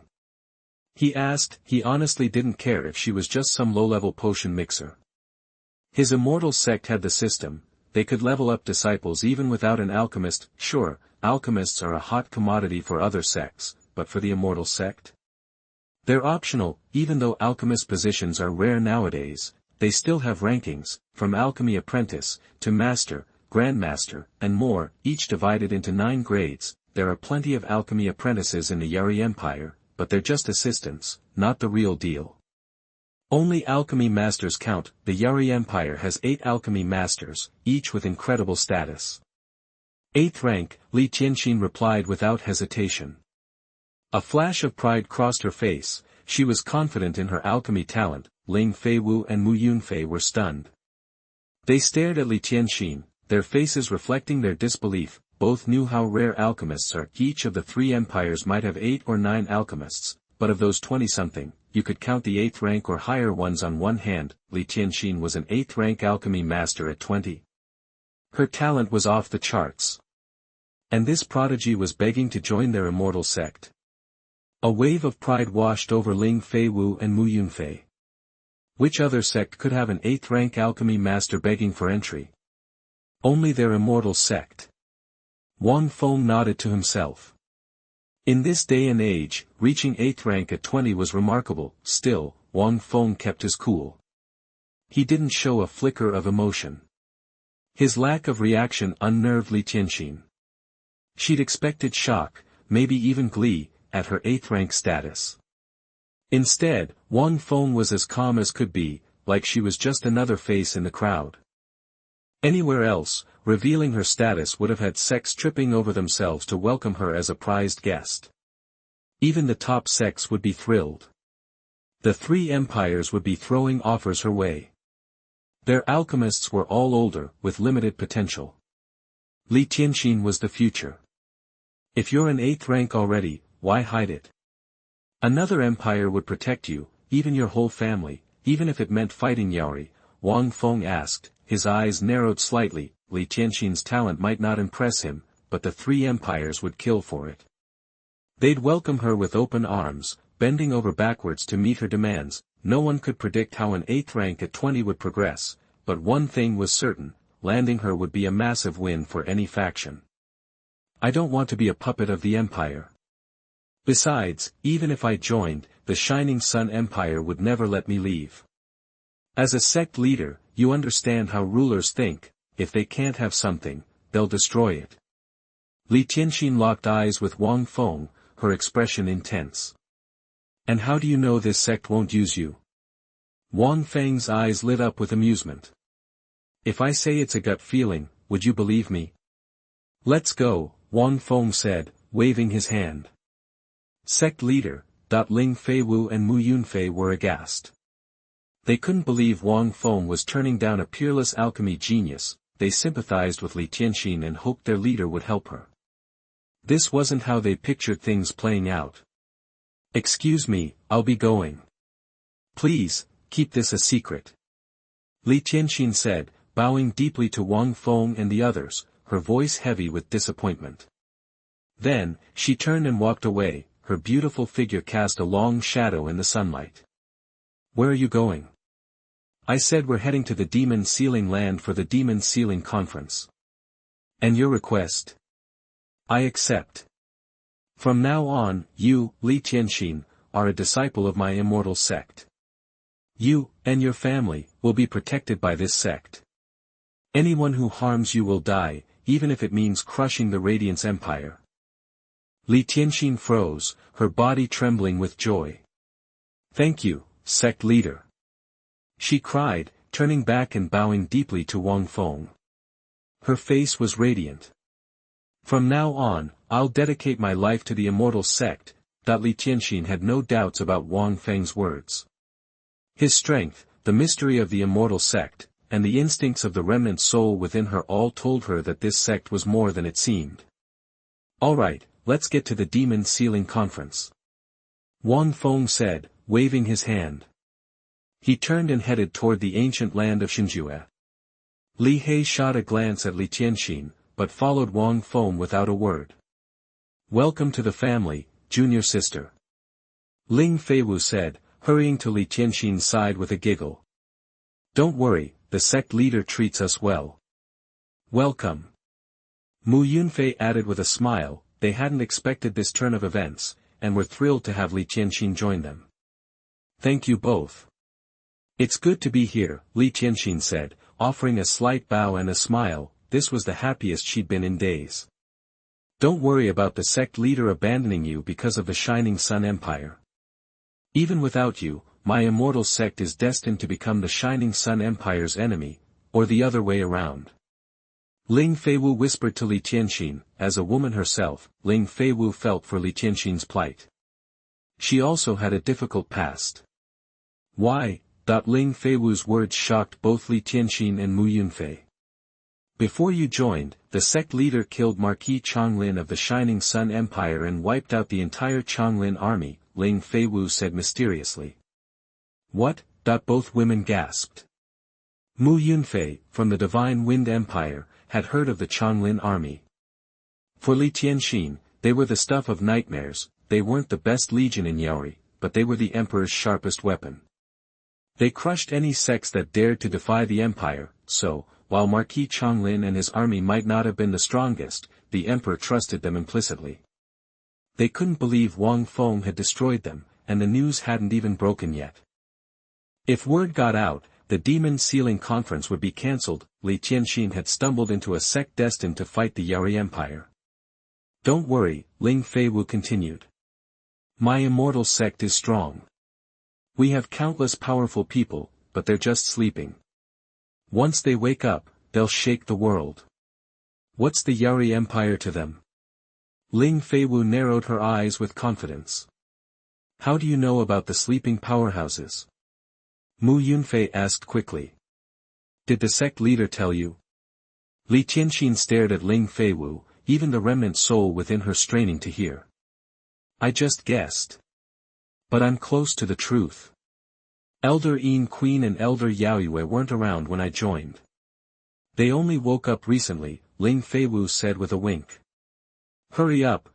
He asked. He honestly didn't care if she was just some low-level potion mixer. His Immortal Sect had the system. They could level up disciples even without an alchemist. Sure, alchemists are a hot commodity for other sects, but for the Immortal Sect? They're optional. Even though alchemist positions are rare nowadays, they still have rankings, from alchemy apprentice, to master, grandmaster, and more, each divided into 9 grades. There are plenty of alchemy apprentices in the Yari Empire, but they're just assistants, not the real deal. Only alchemy masters count. The Yari Empire has 8 alchemy masters, each with incredible status. 8th rank, Li Tianxin replied without hesitation. A flash of pride crossed her face. She was confident in her alchemy talent. Ling Feiwu and Mu Yunfei were stunned. They stared at Li Tianxin, their faces reflecting their disbelief. Both knew how rare alchemists are. Each of the 3 empires might have 8 or 9 alchemists, but of those 20-something, you could count the 8th rank or higher ones on one hand. Li Tianxin was an 8th rank alchemy master at 20. Her talent was off the charts. And this prodigy was begging to join their Immortal Sect. A wave of pride washed over Ling Feiwu and Mu Yunfei. Which other sect could have an 8th rank alchemy master begging for entry? Only their Immortal Sect. Wang Feng nodded to himself. In this day and age, reaching 8th rank at 20 was remarkable. Still, Wang Feng kept his cool. He didn't show a flicker of emotion. His lack of reaction unnerved Li Tianxin. She'd expected shock, maybe even glee, at her 8th rank status. Instead, Wang Feng was as calm as could be, like she was just another face in the crowd. Anywhere else, revealing her status would have had sects tripping over themselves to welcome her as a prized guest. Even the top sects would be thrilled. The 3 empires would be throwing offers her way. Their alchemists were all older, with limited potential. Li Tianxin was the future. If you're an 8th rank already, why hide it? Another empire would protect you, even your whole family, even if it meant fighting Yari. Wang Feng asked. His eyes narrowed slightly. Li Tianxin's talent might not impress him, but the 3 empires would kill for it. They'd welcome her with open arms, bending over backwards to meet her demands. No one could predict how an 8th rank at 20 would progress, but one thing was certain, landing her would be a massive win for any faction. I don't want to be a puppet of the empire. Besides, even if I joined, the Shining Sun Empire would never let me leave. As a sect leader, you understand how rulers think. If they can't have something, they'll destroy it. Li Tianxin locked eyes with Wang Feng, her expression intense. And how do you know this sect won't use you? Wang Feng's eyes lit up with amusement. If I say it's a gut feeling, would you believe me? Let's go, Wang Feng said, waving his hand. Sect leader, Ling Feiwu and Mu Yunfei were aghast. They couldn't believe Wang Feng was turning down a peerless alchemy genius. They sympathized with Li Tianxin and hoped their leader would help her. This wasn't how they pictured things playing out. Excuse me, I'll be going. Please, keep this a secret. Li Tianxin said, bowing deeply to Wang Feng and the others, her voice heavy with disappointment. Then, she turned and walked away. Her beautiful figure cast a long shadow in the sunlight. Where are you going? I said we're heading to the Demon Sealing Land for the Demon Sealing Conference. And your request? I accept. From now on, you, Li Tianxin, are a disciple of my Immortal Sect. You, and your family, will be protected by this sect. Anyone who harms you will die, even if it means crushing the Radiance Empire. Li Tianxin froze, her body trembling with joy. Thank you, sect leader. She cried, turning back and bowing deeply to Wang Feng. Her face was radiant. From now on, I'll dedicate my life to the Immortal Sect. Li Tianxin had no doubts about Wang Feng's words. His strength, the mystery of the Immortal Sect, and the instincts of the remnant soul within her all told her that this sect was more than it seemed. Alright, let's get to the Demon Sealing Conference. Wang Feng said, waving his hand. He turned and headed toward the ancient land of Shenjue. Li He shot a glance at Li Tianxin, but followed Wang Feng without a word. Welcome to the family, junior sister. Ling Feiwu said, hurrying to Li Tianxin's side with a giggle. Don't worry, the sect leader treats us well. Welcome. Mu Yunfei added with a smile, they hadn't expected this turn of events, and were thrilled to have Li Tianxin join them. Thank you both. It's good to be here, Li Tianxin said, offering a slight bow and a smile. This was the happiest she'd been in days. Don't worry about the sect leader abandoning you because of the Shining Sun Empire. Even without you, my immortal sect is destined to become the Shining Sun Empire's enemy, or the other way around. Ling Feiwu whispered to Li Tianxin. As a woman herself, Ling Feiwu felt for Li Tianxin's plight. She also had a difficult past. Why? Ling Feiwu's words shocked both Li Tianxin and Mu Yunfei. Before you joined, the sect leader killed Marquis Changlin of the Shining Sun Empire and wiped out the entire Changlin army, Ling Feiwu said mysteriously. What? Both women gasped. Mu Yunfei, from the Divine Wind Empire, had heard of the Changlin army. For Li Tianxin, they were the stuff of nightmares. They weren't the best legion in Yaori, but they were the emperor's sharpest weapon. They crushed any sects that dared to defy the empire, so, while Marquis Changlin and his army might not have been the strongest, the emperor trusted them implicitly. They couldn't believe Wang Feng had destroyed them, and the news hadn't even broken yet. If word got out, the Demon Sealing Conference would be cancelled. Li Tianxin had stumbled into a sect destined to fight the Yaori Empire. Don't worry, Ling Feiwu continued. My immortal sect is strong. We have countless powerful people, but they're just sleeping. Once they wake up, they'll shake the world. What's the Yaori Empire to them? Ling Feiwu narrowed her eyes with confidence. How do you know about the sleeping powerhouses? Mu Yunfei asked quickly. Did the sect leader tell you? Li Tianxin stared at Ling Feiwu, even the remnant soul within her straining to hear. I just guessed. But I'm close to the truth. Elder Yin Queen and Elder Yaoyue weren't around when I joined. They only woke up recently, Ling Feiwu said with a wink. Hurry up,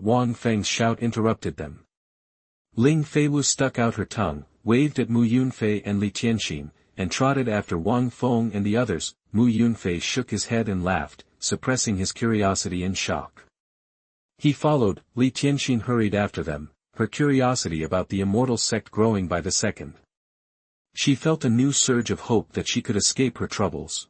Wang Feng's shout interrupted them. Ling Feiwu stuck out her tongue, waved at Mu Yunfei and Li Tianxin, and trotted after Wang Feng and the others. Mu Yunfei shook his head and laughed, suppressing his curiosity and shock. He followed. Li Tianxin hurried after them, her curiosity about the Immortal Sect growing by the second. She felt a new surge of hope that she could escape her troubles.